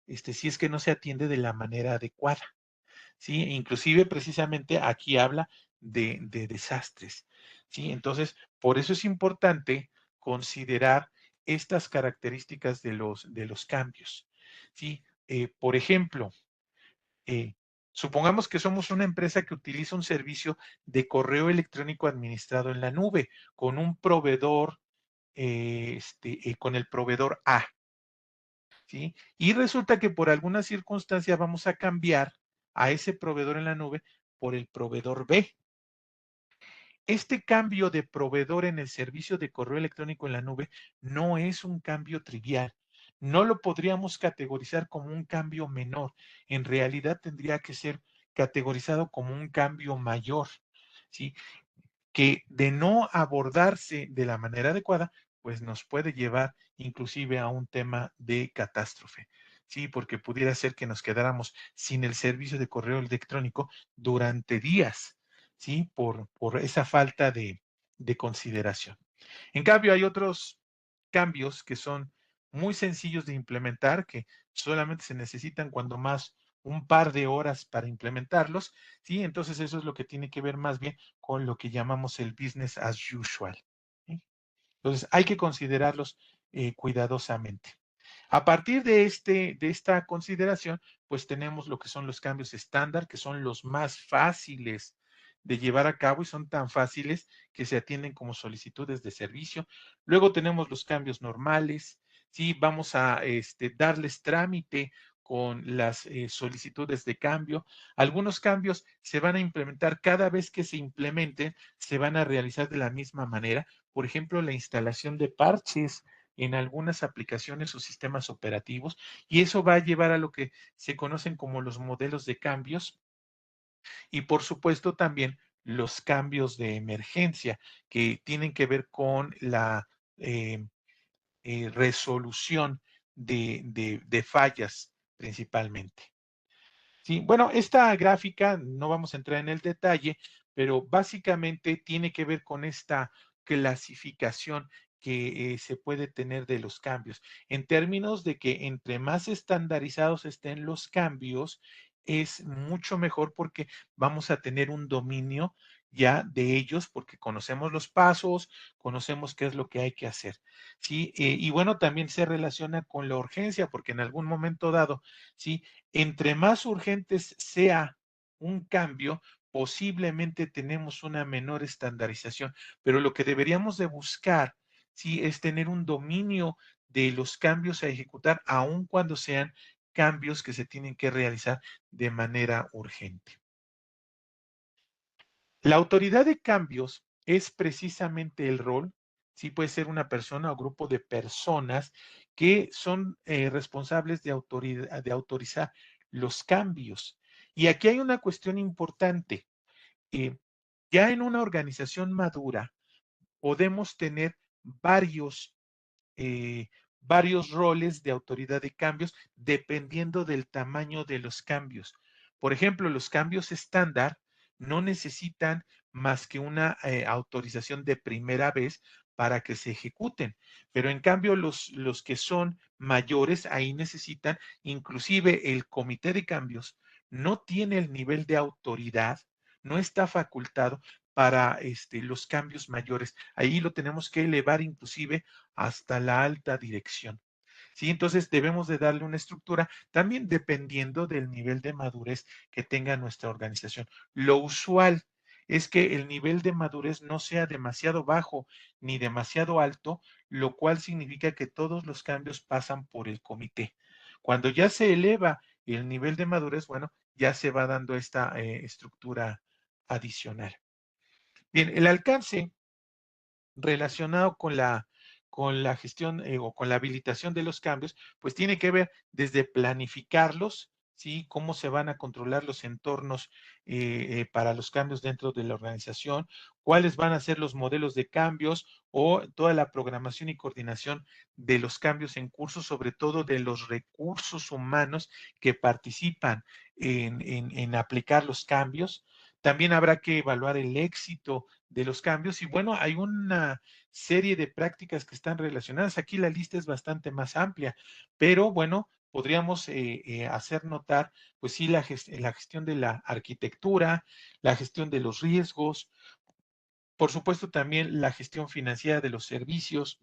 si es que no se atiende de la manera adecuada. ¿Sí? Inclusive precisamente aquí habla de desastres. ¿Sí? Entonces, por eso es importante considerar estas características de los cambios. ¿Sí? Por ejemplo, eh, supongamos que somos una empresa que utiliza un servicio de correo electrónico administrado en la nube con un proveedor, con el proveedor A, ¿sí? Y resulta que por alguna circunstancia vamos a cambiar a ese proveedor en la nube por el proveedor B. Este cambio de proveedor en el servicio de correo electrónico en la nube no es un cambio trivial. No lo podríamos categorizar como un cambio menor. En realidad tendría que ser categorizado como un cambio mayor, ¿sí? Que de no abordarse de la manera adecuada, pues nos puede llevar inclusive a un tema de catástrofe. Sí, porque pudiera ser que nos quedáramos sin el servicio de correo electrónico durante días, ¿sí? Por esa falta de consideración. En cambio, hay otros cambios que son muy sencillos de implementar, que solamente se necesitan cuando más un par de horas para implementarlos, ¿sí? Entonces eso es lo que tiene que ver más bien con lo que llamamos el business as usual. ¿Sí? Entonces hay que considerarlos cuidadosamente. A partir de esta consideración, pues tenemos lo que son los cambios estándar, que son los más fáciles de llevar a cabo y son tan fáciles que se atienden como solicitudes de servicio. Luego tenemos los cambios normales, sí, vamos a darles trámite con las solicitudes de cambio. Algunos cambios se van a implementar cada vez que se implementen, se van a realizar de la misma manera. Por ejemplo, la instalación de parches en algunas aplicaciones o sistemas operativos, y eso va a llevar a lo que se conocen como los modelos de cambios y por supuesto también los cambios de emergencia que tienen que ver con la eh, resolución de fallas principalmente. Sí, bueno, esta gráfica no vamos a entrar en el detalle, pero básicamente tiene que ver con esta clasificación que se puede tener de los cambios, en términos de que entre más estandarizados estén los cambios, es mucho mejor porque vamos a tener un dominio ya de ellos, porque conocemos los pasos, conocemos qué es lo que hay que hacer. Sí, y bueno, también se relaciona con la urgencia, porque en algún momento dado, sí, entre más urgentes sea un cambio, posiblemente tenemos una menor estandarización, pero lo que deberíamos de buscar, sí, es tener un dominio de los cambios a ejecutar, aun cuando sean cambios que se tienen que realizar de manera urgente. La autoridad de cambios es precisamente el rol, sí puede ser una persona o grupo de personas que son responsables de autorizar los cambios. Y aquí hay una cuestión importante. eh, ya en una organización madura podemos tener varios eh, varios roles de autoridad de cambios dependiendo del tamaño de los cambios. Por ejemplo, los cambios estándar no necesitan más que una autorización de primera vez para que se ejecuten, pero en cambio los que son mayores ahí necesitan, inclusive el comité de cambios no tiene el nivel de autoridad, no está facultado para los cambios mayores. Ahí lo tenemos que elevar inclusive hasta la alta dirección. ¿Sí? Entonces debemos de darle una estructura también dependiendo del nivel de madurez que tenga nuestra organización. Lo usual es que el nivel de madurez no sea demasiado bajo ni demasiado alto, lo cual significa que todos los cambios pasan por el comité. Cuando ya se eleva el nivel de madurez, bueno, ya se va dando esta estructura adicional. Bien, el alcance relacionado con la gestión o con la habilitación de los cambios, pues tiene que ver desde planificarlos, ¿sí? Cómo se van a controlar los entornos para los cambios dentro de la organización, cuáles van a ser los modelos de cambios o toda la programación y coordinación de los cambios en curso, sobre todo de los recursos humanos que participan en aplicar los cambios. También habrá que evaluar el éxito de los cambios y bueno, hay una serie de prácticas que están relacionadas. Aquí la lista es bastante más amplia, pero bueno, podríamos hacer notar, pues sí, la gestión de la arquitectura, la gestión de los riesgos, por supuesto también la gestión financiera de los servicios,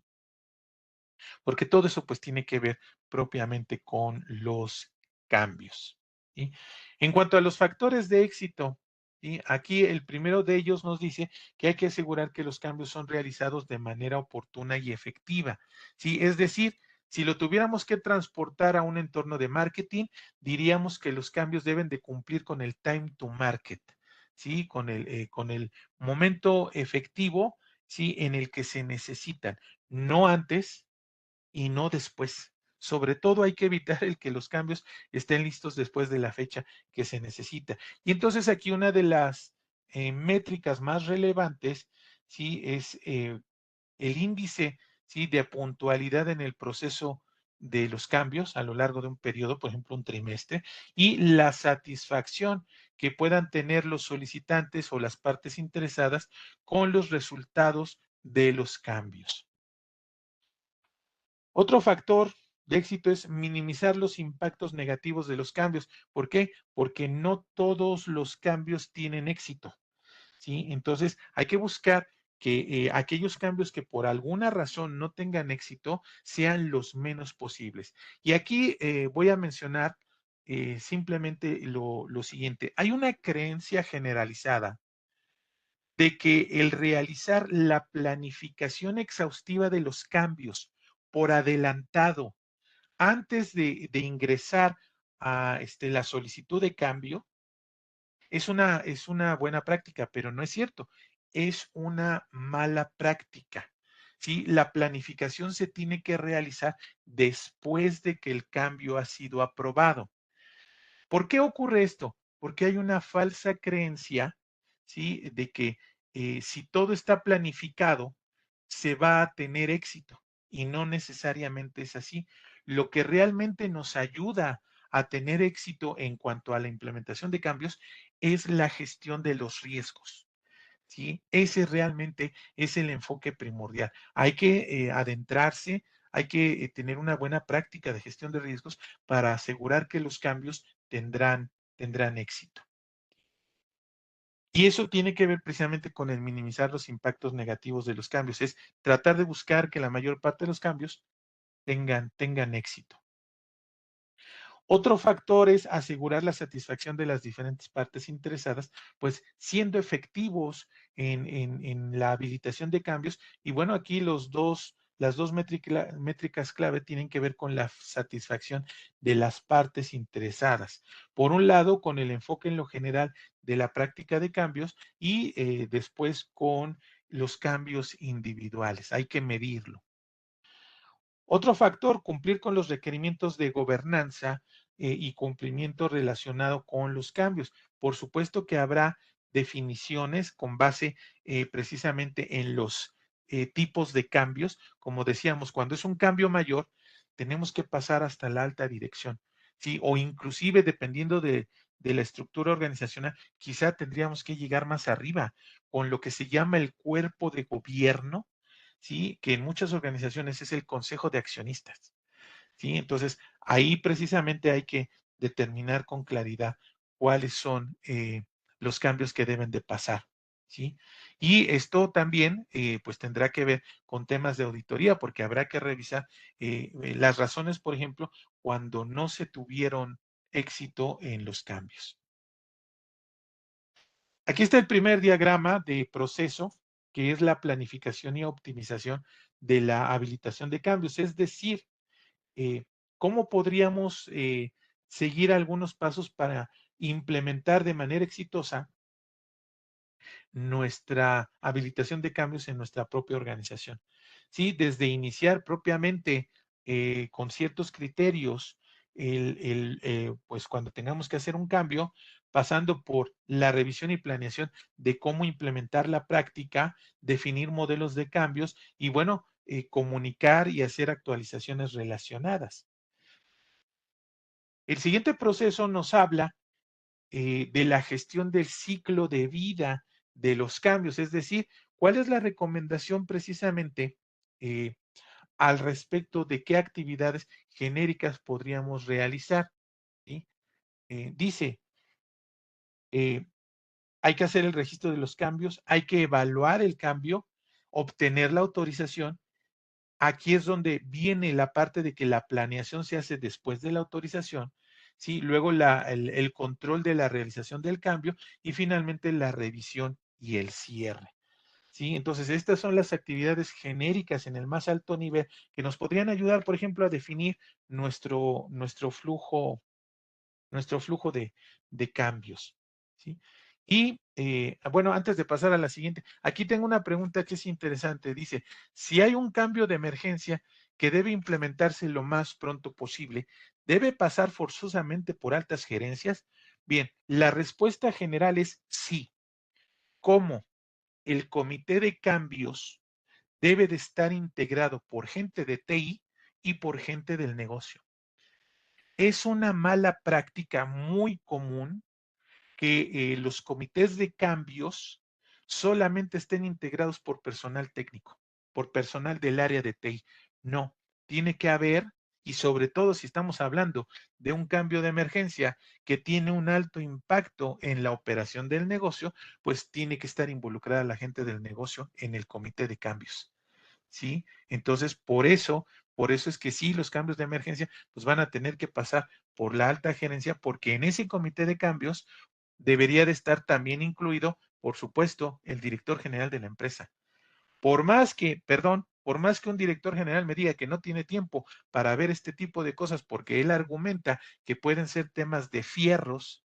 porque todo eso pues tiene que ver propiamente con los cambios. ¿Sí? En cuanto a los factores de éxito, ¿sí? Aquí el primero de ellos nos dice que hay que asegurar que los cambios son realizados de manera oportuna y efectiva. ¿Sí? Es decir, si lo tuviéramos que transportar a un entorno de marketing, diríamos que los cambios deben de cumplir con el time to market, ¿sí? Con el momento efectivo, ¿sí? En el que se necesitan, no antes y no después. Sobre todo hay que evitar el que los cambios estén listos después de la fecha que se necesita. Y entonces aquí una de las métricas más relevantes, sí, es el índice, sí, de puntualidad en el proceso de los cambios a lo largo de un periodo, por ejemplo, un trimestre, y la satisfacción que puedan tener los solicitantes o las partes interesadas con los resultados de los cambios. Otro factor de éxito es minimizar los impactos negativos de los cambios. ¿Por qué? Porque no todos los cambios tienen éxito, ¿sí? Entonces, hay que buscar que aquellos cambios que por alguna razón no tengan éxito sean los menos posibles. Y aquí voy a mencionar simplemente lo siguiente. Hay una creencia generalizada de que el realizar la planificación exhaustiva de los cambios por adelantado antes de ingresar a la solicitud de cambio es una buena práctica, pero no es cierto. Es una mala práctica. ¿Sí? La planificación se tiene que realizar después de que el cambio ha sido aprobado. ¿Por qué ocurre esto? Porque hay una falsa creencia, ¿sí? De que si todo está planificado, se va a tener éxito. Y no necesariamente es así. Lo que realmente nos ayuda a tener éxito en cuanto a la implementación de cambios es la gestión de los riesgos. ¿Sí? Ese realmente es el enfoque primordial. Hay que adentrarse, hay que tener una buena práctica de gestión de riesgos para asegurar que los cambios tendrán éxito. Y eso tiene que ver precisamente con el minimizar los impactos negativos de los cambios, es tratar de buscar que la mayor parte de los cambios tengan éxito. Otro factor es asegurar la satisfacción de las diferentes partes interesadas, pues siendo efectivos en la habilitación de cambios. Y bueno, aquí las dos métricas clave tienen que ver con la satisfacción de las partes interesadas. Por un lado, con el enfoque en lo general de la práctica de cambios y después con los cambios individuales. Hay que medirlo. Otro factor, cumplir con los requerimientos de gobernanza y cumplimiento relacionado con los cambios. Por supuesto que habrá definiciones con base precisamente en los tipos de cambios. Como decíamos, cuando es un cambio mayor, tenemos que pasar hasta la alta dirección, ¿sí? O inclusive dependiendo de la estructura organizacional, quizá tendríamos que llegar más arriba con lo que se llama el cuerpo de gobierno, ¿sí? Que en muchas organizaciones es el consejo de accionistas, ¿sí? Entonces, ahí precisamente hay que determinar con claridad cuáles son los cambios que deben de pasar, ¿sí? Y esto también, pues tendrá que ver con temas de auditoría, porque habrá que revisar las razones, por ejemplo, cuando no se tuvieron éxito en los cambios. Aquí está el primer diagrama de proceso, que es la planificación y optimización de la habilitación de cambios. Es decir, eh, cómo podríamos seguir algunos pasos para implementar de manera exitosa nuestra habilitación de cambios en nuestra propia organización. Sí, desde iniciar propiamente con ciertos criterios, pues cuando tengamos que hacer un cambio, pasando por la revisión y planeación de cómo implementar la práctica, definir modelos de cambios y bueno, comunicar y hacer actualizaciones relacionadas. El siguiente proceso nos habla de la gestión del ciclo de vida de los cambios, es decir, cuál es la recomendación precisamente eh, al respecto de qué actividades genéricas podríamos realizar. ¿Sí? Dice, eh, hay que hacer el registro de los cambios, hay que evaluar el cambio, obtener la autorización. Aquí es donde viene la parte de que la planeación se hace después de la autorización, ¿sí? Luego el control de la realización del cambio y finalmente la revisión y el cierre, ¿sí? Entonces, estas son las actividades genéricas en el más alto nivel que nos podrían ayudar, por ejemplo, a definir nuestro flujo de cambios, ¿sí? Y bueno, antes de pasar a la siguiente, aquí tengo una pregunta que es interesante. Dice, si hay un cambio de emergencia que debe implementarse lo más pronto posible, ¿debe pasar forzosamente por altas gerencias? Bien, la respuesta general es sí. ¿Cómo? El comité de cambios debe de estar integrado por gente de TI y por gente del negocio. Es una mala práctica muy común que los comités de cambios solamente estén integrados por personal técnico, por personal del área de TI. No, tiene que haber y sobre todo si estamos hablando de un cambio de emergencia que tiene un alto impacto en la operación del negocio, pues tiene que estar involucrada la gente del negocio en el comité de cambios. ¿Sí? Entonces, por eso es que sí, los cambios de emergencia, pues van a tener que pasar por la alta gerencia, porque en ese comité de cambios debería de estar también incluido, por supuesto, el director general de la empresa. Por más que un director general me diga que no tiene tiempo para ver este tipo de cosas, porque él argumenta que pueden ser temas de fierros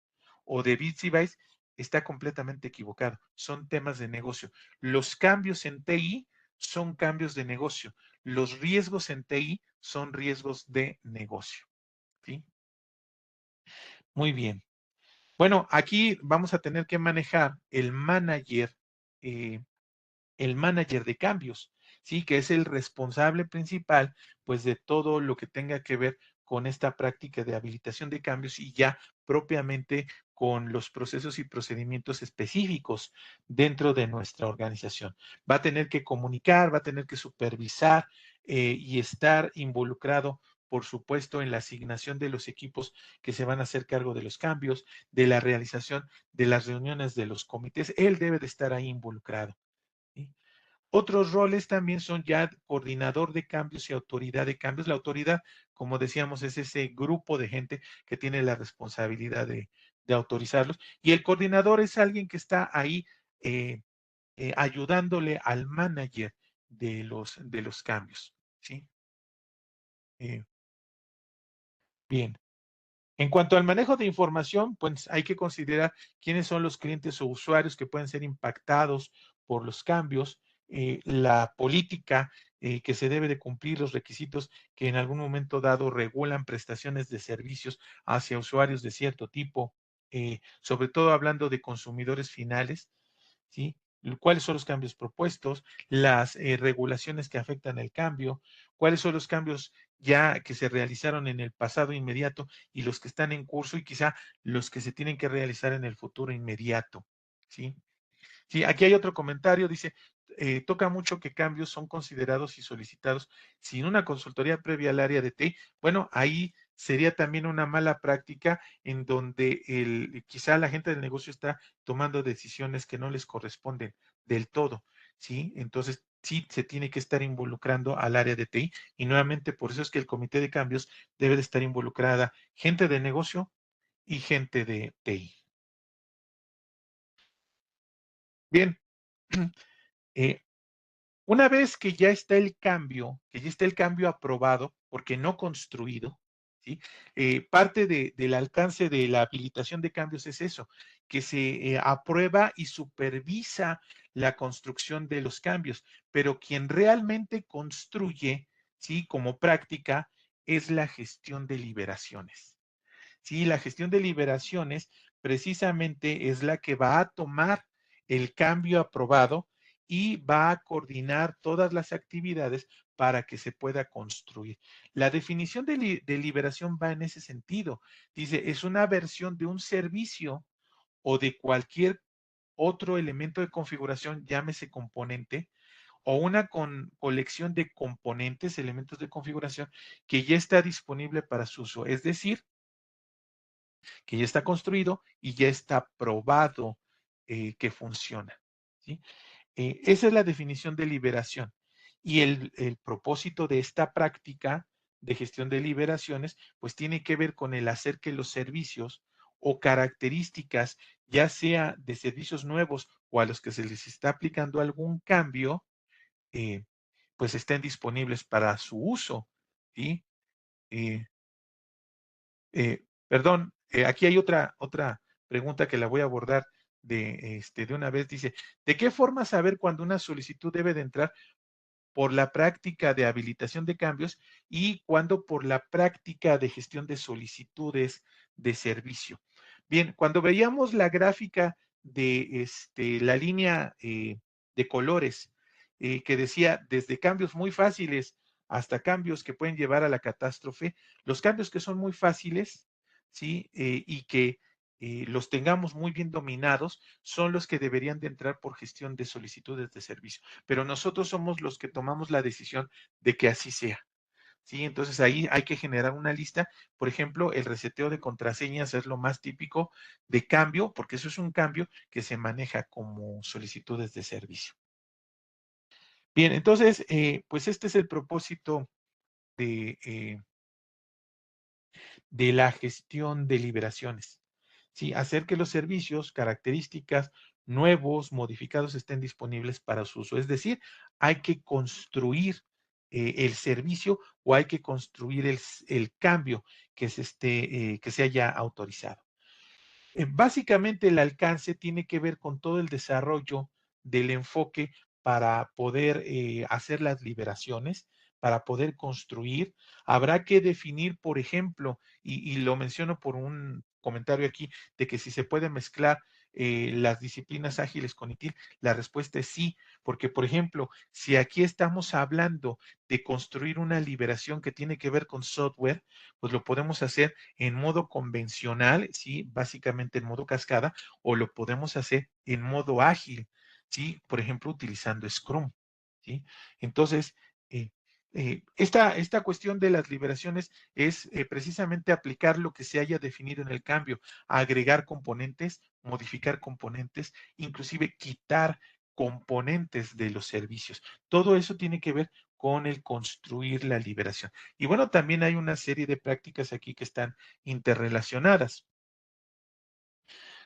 o de bits y bytes, está completamente equivocado. Son temas de negocio. Los cambios en TI son cambios de negocio. Los riesgos en TI son riesgos de negocio. ¿Sí? Muy bien. Bueno, aquí vamos a tener que manejar eh, el manager de cambios, ¿sí? Que es el responsable principal, pues, de todo lo que tenga que ver con esta práctica de habilitación de cambios y ya propiamente con los procesos y procedimientos específicos dentro de nuestra organización. Va a tener que comunicar, va a tener que supervisar y estar involucrado, por supuesto, en la asignación de los equipos que se van a hacer cargo de los cambios, de la realización de las reuniones de los comités. Él debe de estar ahí involucrado. ¿Sí? Otros roles también son ya coordinador de cambios y autoridad de cambios. La autoridad, como decíamos, es ese grupo de gente que tiene la responsabilidad de autorizarlos. Y el coordinador es alguien que está ahí eh, ayudándole al manager de los cambios. ¿Sí? Eh, bien. En cuanto al manejo de información, pues hay que considerar quiénes son los clientes o usuarios que pueden ser impactados por los cambios, la política que se debe de cumplir, los requisitos que en algún momento dado regulan prestaciones de servicios hacia usuarios de cierto tipo, sobre todo hablando de consumidores finales, ¿sí? ¿Cuáles son los cambios propuestos? Las regulaciones que afectan el cambio, cuáles son los cambios ya que se realizaron en el pasado inmediato y los que están en curso y quizá los que se tienen que realizar en el futuro inmediato, ¿sí? Sí, aquí hay otro comentario, dice, toca mucho que cambios son considerados y solicitados sin una consultoría previa al área de TI. Bueno, ahí sería también una mala práctica en donde quizá la gente del negocio está tomando decisiones que no les corresponden del todo, ¿sí? Entonces, sí se tiene que estar involucrando al área de TI y nuevamente por eso es que el comité de cambios debe de estar involucrada gente de negocio y gente de TI. Bien, eh, una vez que ya está el cambio aprobado, porque no construido, ¿sí? Parte del alcance de la habilitación de cambios es eso, que se aprueba y supervisa la construcción de los cambios, pero quien realmente construye, ¿sí? Como práctica, es la gestión de liberaciones. Sí, la gestión de liberaciones precisamente es la que va a tomar el cambio aprobado y va a coordinar todas las actividades para que se pueda construir. La definición de liberación va en ese sentido. Dice, es una versión de un servicio o de cualquier otro elemento de configuración, llámese componente, o una colección de componentes, elementos de configuración, que ya está disponible para su uso. Es decir, que ya está construido y ya está probado que funciona. ¿Sí? Esa es la definición de liberación. Y el propósito de esta práctica de gestión de liberaciones, pues tiene que ver con el hacer que los servicios o características, ya sea de servicios nuevos o a los que se les está aplicando algún cambio, eh, pues estén disponibles para su uso. ¿Sí? Eh, perdón, aquí hay otra pregunta que la voy a abordar de una vez. Dice, ¿de qué forma saber cuando una solicitud debe de entrar por la práctica de habilitación de cambios y cuando por la práctica de gestión de solicitudes de servicio? Bien, cuando veíamos la gráfica de la línea de colores que decía desde cambios muy fáciles hasta cambios que pueden llevar a la catástrofe, los cambios que son muy fáciles, ¿sí? Y que los tengamos muy bien dominados, son los que deberían de entrar por gestión de solicitudes de servicio. Pero nosotros somos los que tomamos la decisión de que así sea. ¿sí? Entonces ahí hay que generar una lista. Por ejemplo, el reseteo de contraseñas es lo más típico de cambio, porque eso es un cambio que se maneja como solicitudes de servicio. Bien, entonces, pues este es el propósito de, de la gestión de liberaciones. ¿Sí? Hacer que los servicios, características, nuevos, modificados estén disponibles para su uso. Es decir, hay que construir el servicio o hay que construir el cambio que se haya autorizado. Básicamente el alcance tiene que ver con todo el desarrollo del enfoque para poder hacer las liberaciones, para poder construir. Habrá que definir, por ejemplo, y lo menciono por un comentario aquí, de que si se puede mezclar las disciplinas ágiles con ITIL, la respuesta es sí, porque, por ejemplo, si aquí estamos hablando de construir una liberación que tiene que ver con software, pues lo podemos hacer en modo convencional, ¿sí? Básicamente en modo cascada, o lo podemos hacer en modo ágil, ¿sí? Por ejemplo, utilizando Scrum, ¿sí? Entonces, eh, esta cuestión de las liberaciones es precisamente aplicar lo que se haya definido en el cambio, agregar componentes, modificar componentes, inclusive quitar componentes de los servicios. Todo eso tiene que ver con el construir la liberación. Y bueno, también hay una serie de prácticas aquí que están interrelacionadas.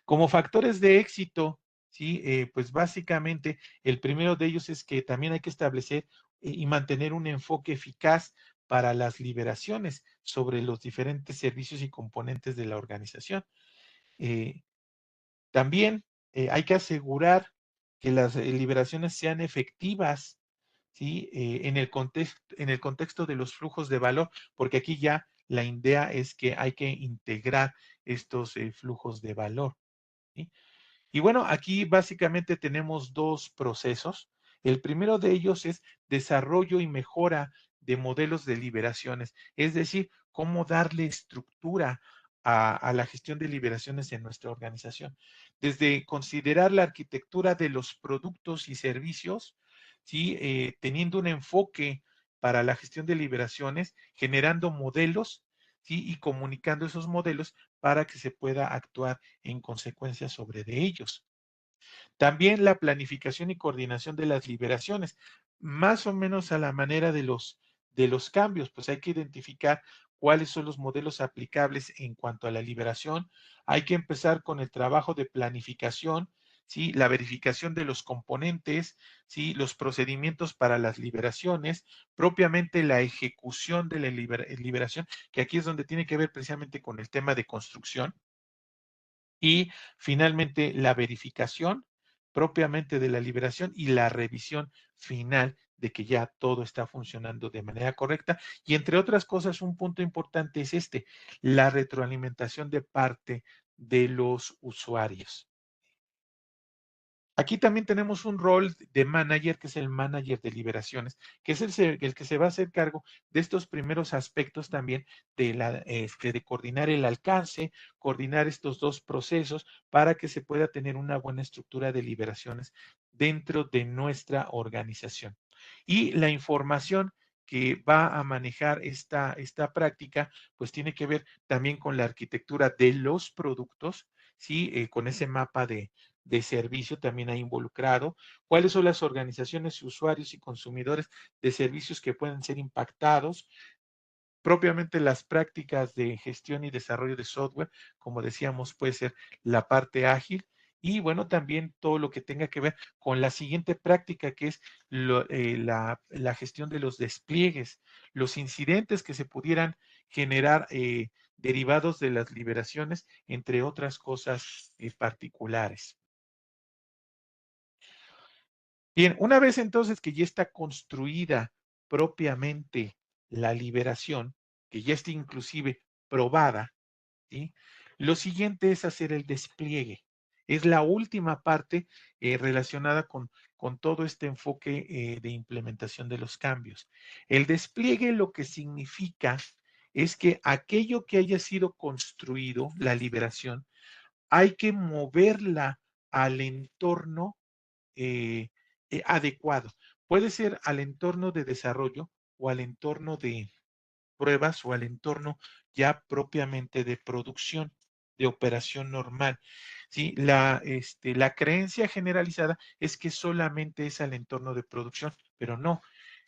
Como factores de éxito, ¿sí? Pues básicamente el primero de ellos es que también hay que establecer y mantener un enfoque eficaz para las liberaciones sobre los diferentes servicios y componentes de la organización. Eh, También hay que asegurar que las liberaciones sean efectivas, ¿sí? En el contexto de los flujos de valor, porque aquí ya la idea es que hay que integrar estos flujos de valor, ¿sí? Y bueno, aquí básicamente tenemos dos procesos. El primero de ellos es desarrollo y mejora de modelos de liberaciones, es decir, cómo darle estructura a la gestión de liberaciones en nuestra organización. Desde considerar la arquitectura de los productos y servicios, ¿sí? Teniendo un enfoque para la gestión de liberaciones, generando modelos, ¿sí? Y comunicando esos modelos para que se pueda actuar en consecuencia sobre de ellos. También la planificación y coordinación de las liberaciones, más o menos a la manera de los cambios, pues hay que identificar cuáles son los modelos aplicables en cuanto a la liberación. Hay que empezar con el trabajo de planificación, ¿sí? La verificación de los componentes, ¿sí? Los procedimientos para las liberaciones, propiamente la ejecución de la liberación, que aquí es donde tiene que ver precisamente con el tema de construcción. Y finalmente la verificación propiamente de la liberación y la revisión final de que ya todo está funcionando de manera correcta. Y entre otras cosas, un punto importante es la retroalimentación de parte de los usuarios. Aquí también tenemos un rol de manager, que es el manager de liberaciones, que es el que se va a hacer cargo de estos primeros aspectos también de coordinar el alcance, coordinar estos dos procesos para que se pueda tener una buena estructura de liberaciones dentro de nuestra organización. Y la información que va a manejar esta práctica, pues tiene que ver también con la arquitectura de los productos, ¿sí? Con ese mapa de servicio también ha involucrado, cuáles son las organizaciones, usuarios y consumidores de servicios que pueden ser impactados, propiamente las prácticas de gestión y desarrollo de software, como decíamos, puede ser la parte ágil y bueno, también todo lo que tenga que ver con la siguiente práctica, que es la gestión de los despliegues, los incidentes que se pudieran generar derivados de las liberaciones, entre otras cosas particulares. Bien, una vez entonces que ya está construida propiamente la liberación, que ya está inclusive probada, ¿sí? Lo siguiente es hacer el despliegue. Es la última parte relacionada con todo este enfoque de implementación de los cambios. El despliegue lo que significa es que aquello que haya sido construido, la liberación, hay que moverla al entorno eh, adecuado. Puede ser al entorno de desarrollo o al entorno pruebas o al entorno ya propiamente de producción, de operación normal. ¿Sí? La creencia generalizada es que solamente es al entorno de producción, pero no.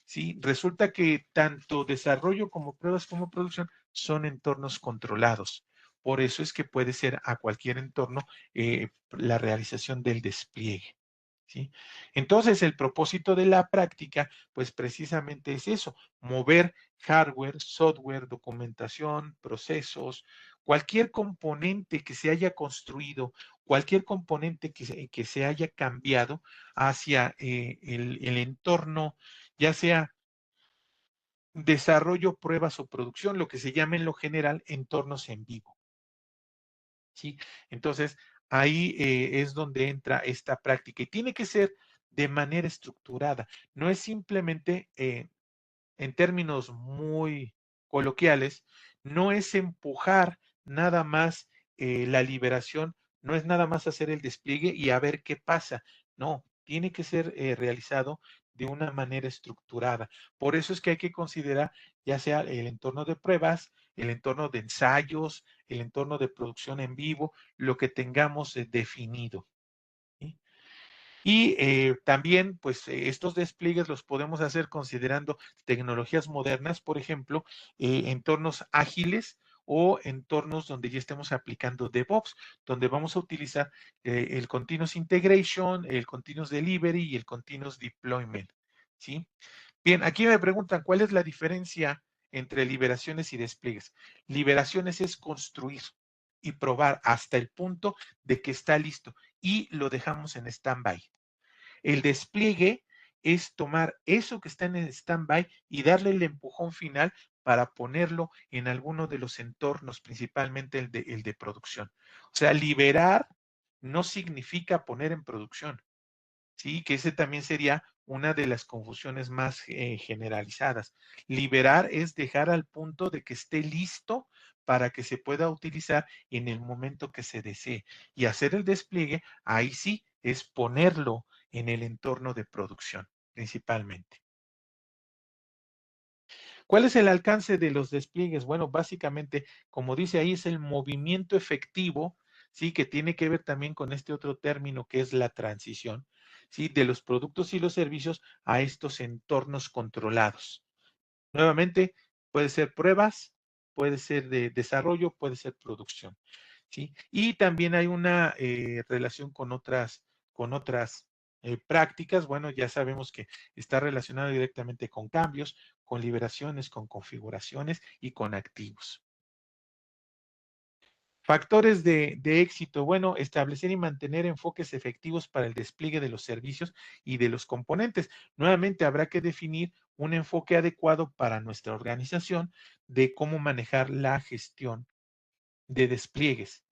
¿Sí? Resulta que tanto desarrollo como pruebas como producción son entornos controlados. Por eso es que puede ser a cualquier entorno la realización del despliegue. ¿Sí? Entonces, el propósito de la práctica, pues precisamente es eso, mover hardware, software, documentación, procesos, cualquier componente que se haya construido, cualquier componente que se haya cambiado hacia el entorno, ya sea desarrollo, pruebas o producción, lo que se llama en lo general entornos en vivo. ¿Sí? Entonces, ahí es donde entra esta práctica y tiene que ser de manera estructurada. No es simplemente, en términos muy coloquiales, no es empujar nada más la liberación, no es nada más hacer el despliegue y a ver qué pasa. No, tiene que ser realizado de una manera estructurada. Por eso es que hay que considerar ya sea el entorno de pruebas, el entorno de ensayos, el entorno de producción en vivo, lo que tengamos definido. ¿Sí? Y también, pues, estos despliegues los podemos hacer considerando tecnologías modernas, por ejemplo, entornos ágiles o entornos donde ya estemos aplicando DevOps, donde vamos a utilizar el Continuous Integration, el Continuous Delivery y el Continuous Deployment, ¿sí? Bien, aquí me preguntan, ¿cuál es la diferencia entre liberaciones y despliegues? Liberaciones es construir y probar hasta el punto de que está listo y lo dejamos en stand-by. El despliegue es tomar eso que está en el stand-by y darle el empujón final para ponerlo en alguno de los entornos, principalmente el de producción. O sea, liberar no significa poner en producción. Sí, que ese también sería una de las confusiones más generalizadas. Liberar es dejar al punto de que esté listo para que se pueda utilizar en el momento que se desee. Y hacer el despliegue, ahí sí, es ponerlo en el entorno de producción, principalmente. ¿Cuál es el alcance de los despliegues? Bueno, básicamente, como dice ahí, es el movimiento efectivo, ¿sí? Que tiene que ver también con este otro término que es la transición, ¿sí? De los productos y los servicios a estos entornos controlados. Nuevamente, puede ser pruebas, puede ser de desarrollo, puede ser producción, ¿sí? Y también hay una relación con otras prácticas. Bueno, ya sabemos que está relacionado directamente con cambios, con liberaciones, con configuraciones y con activos. Factores de éxito. Bueno, establecer y mantener enfoques efectivos para el despliegue de los servicios y de los componentes. Nuevamente, habrá que definir un enfoque adecuado para nuestra organización de cómo manejar la gestión de despliegues.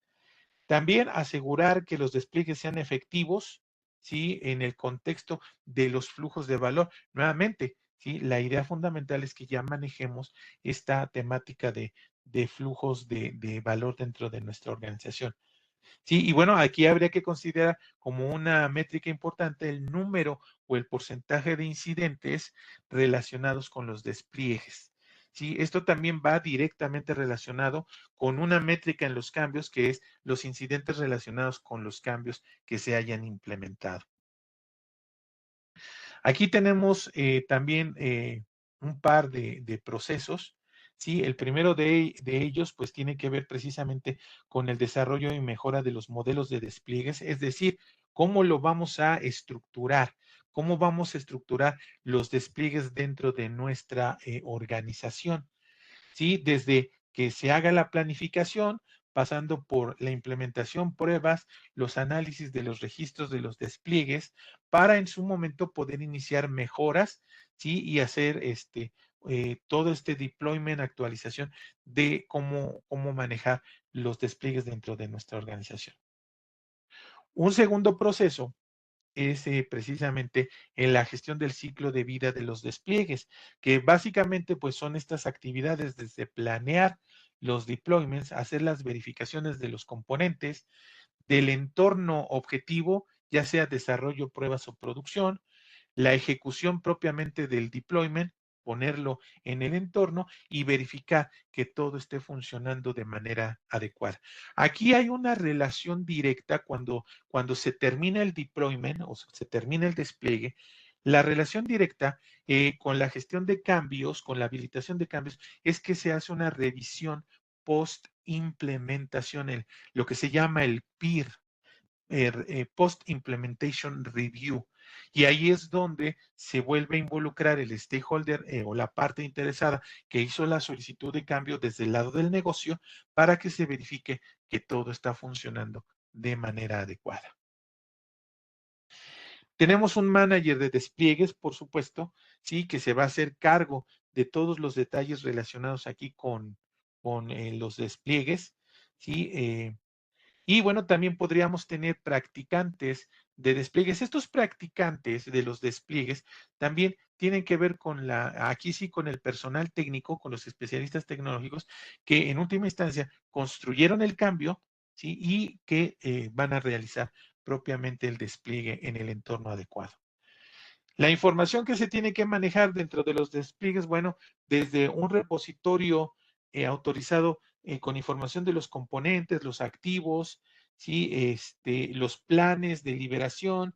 También asegurar que los despliegues sean efectivos, ¿sí? En el contexto de los flujos de valor. Nuevamente, ¿sí? La idea fundamental es que ya manejemos esta temática de flujos de valor dentro de nuestra organización. Sí, y bueno, aquí habría que considerar como una métrica importante el número o el porcentaje de incidentes relacionados con los despliegues. Sí, esto también va directamente relacionado con una métrica en los cambios que es los incidentes relacionados con los cambios que se hayan implementado. Aquí tenemos también un par de procesos. Sí, el primero de ellos pues tiene que ver precisamente con el desarrollo y mejora de los modelos de despliegues, es decir, cómo lo vamos a estructurar, cómo vamos a estructurar los despliegues dentro de nuestra organización. ¿Sí? Desde que se haga la planificación, pasando por la implementación, pruebas, los análisis de los registros de los despliegues, para en su momento poder iniciar mejoras, ¿sí? Y hacer todo este deployment, actualización de cómo manejar los despliegues dentro de nuestra organización. Un segundo proceso es precisamente en la gestión del ciclo de vida de los despliegues, que básicamente pues son estas actividades desde planear los deployments, hacer las verificaciones de los componentes, del entorno objetivo, ya sea desarrollo, pruebas o producción, la ejecución propiamente del deployment, ponerlo en el entorno y verificar que todo esté funcionando de manera adecuada. Aquí hay una relación directa cuando se termina el deployment o se termina el despliegue, la relación directa con la gestión de cambios, con la habilitación de cambios, es que se hace una revisión post implementación, lo que se llama el PIR, Post Implementation Review. Y ahí es donde se vuelve a involucrar el stakeholder o la parte interesada que hizo la solicitud de cambio desde el lado del negocio para que se verifique que todo está funcionando de manera adecuada. Tenemos un manager de despliegues, por supuesto, sí, que se va a hacer cargo de todos los detalles relacionados aquí con los despliegues, sí, y bueno, también podríamos tener practicantes de despliegues. Estos practicantes de los despliegues también tienen que ver con aquí sí, con el personal técnico, con los especialistas tecnológicos que en última instancia construyeron el cambio, ¿sí? Y que van a realizar propiamente el despliegue en el entorno adecuado. La información que se tiene que manejar dentro de los despliegues, bueno, desde un repositorio autorizado con información de los componentes, los activos, ¿sí? Los planes de liberación,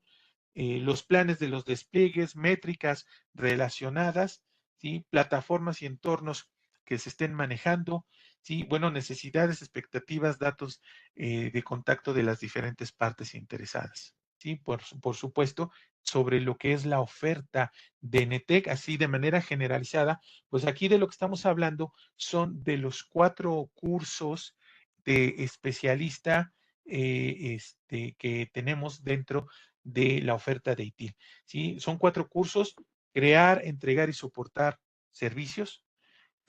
los planes de los despliegues, métricas relacionadas, ¿sí? Plataformas y entornos que se estén manejando, ¿sí? Bueno, necesidades, expectativas, datos de contacto de las diferentes partes interesadas, ¿sí? Por supuesto, sobre lo que es la oferta de NETEC, así de manera generalizada, pues aquí de lo que estamos hablando son de los 4 cursos de especialista que tenemos dentro de la oferta de ITIL. ¿Sí? Son 4 cursos: crear, entregar y soportar servicios,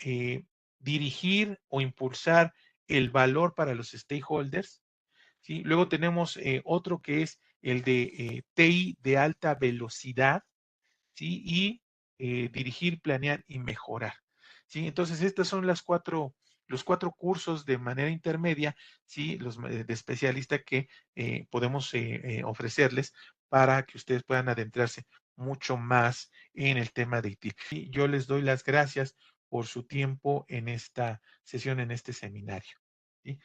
eh, dirigir o impulsar el valor para los stakeholders. ¿Sí? Luego tenemos otro que es el de TI de alta velocidad, ¿sí? Y dirigir, planear y mejorar, ¿sí? Entonces, estas son los 4 cursos de manera intermedia, ¿sí? Los de especialista que podemos ofrecerles para que ustedes puedan adentrarse mucho más en el tema de ITIL. Y yo les doy las gracias por su tiempo en esta sesión, en este seminario, ¿sí?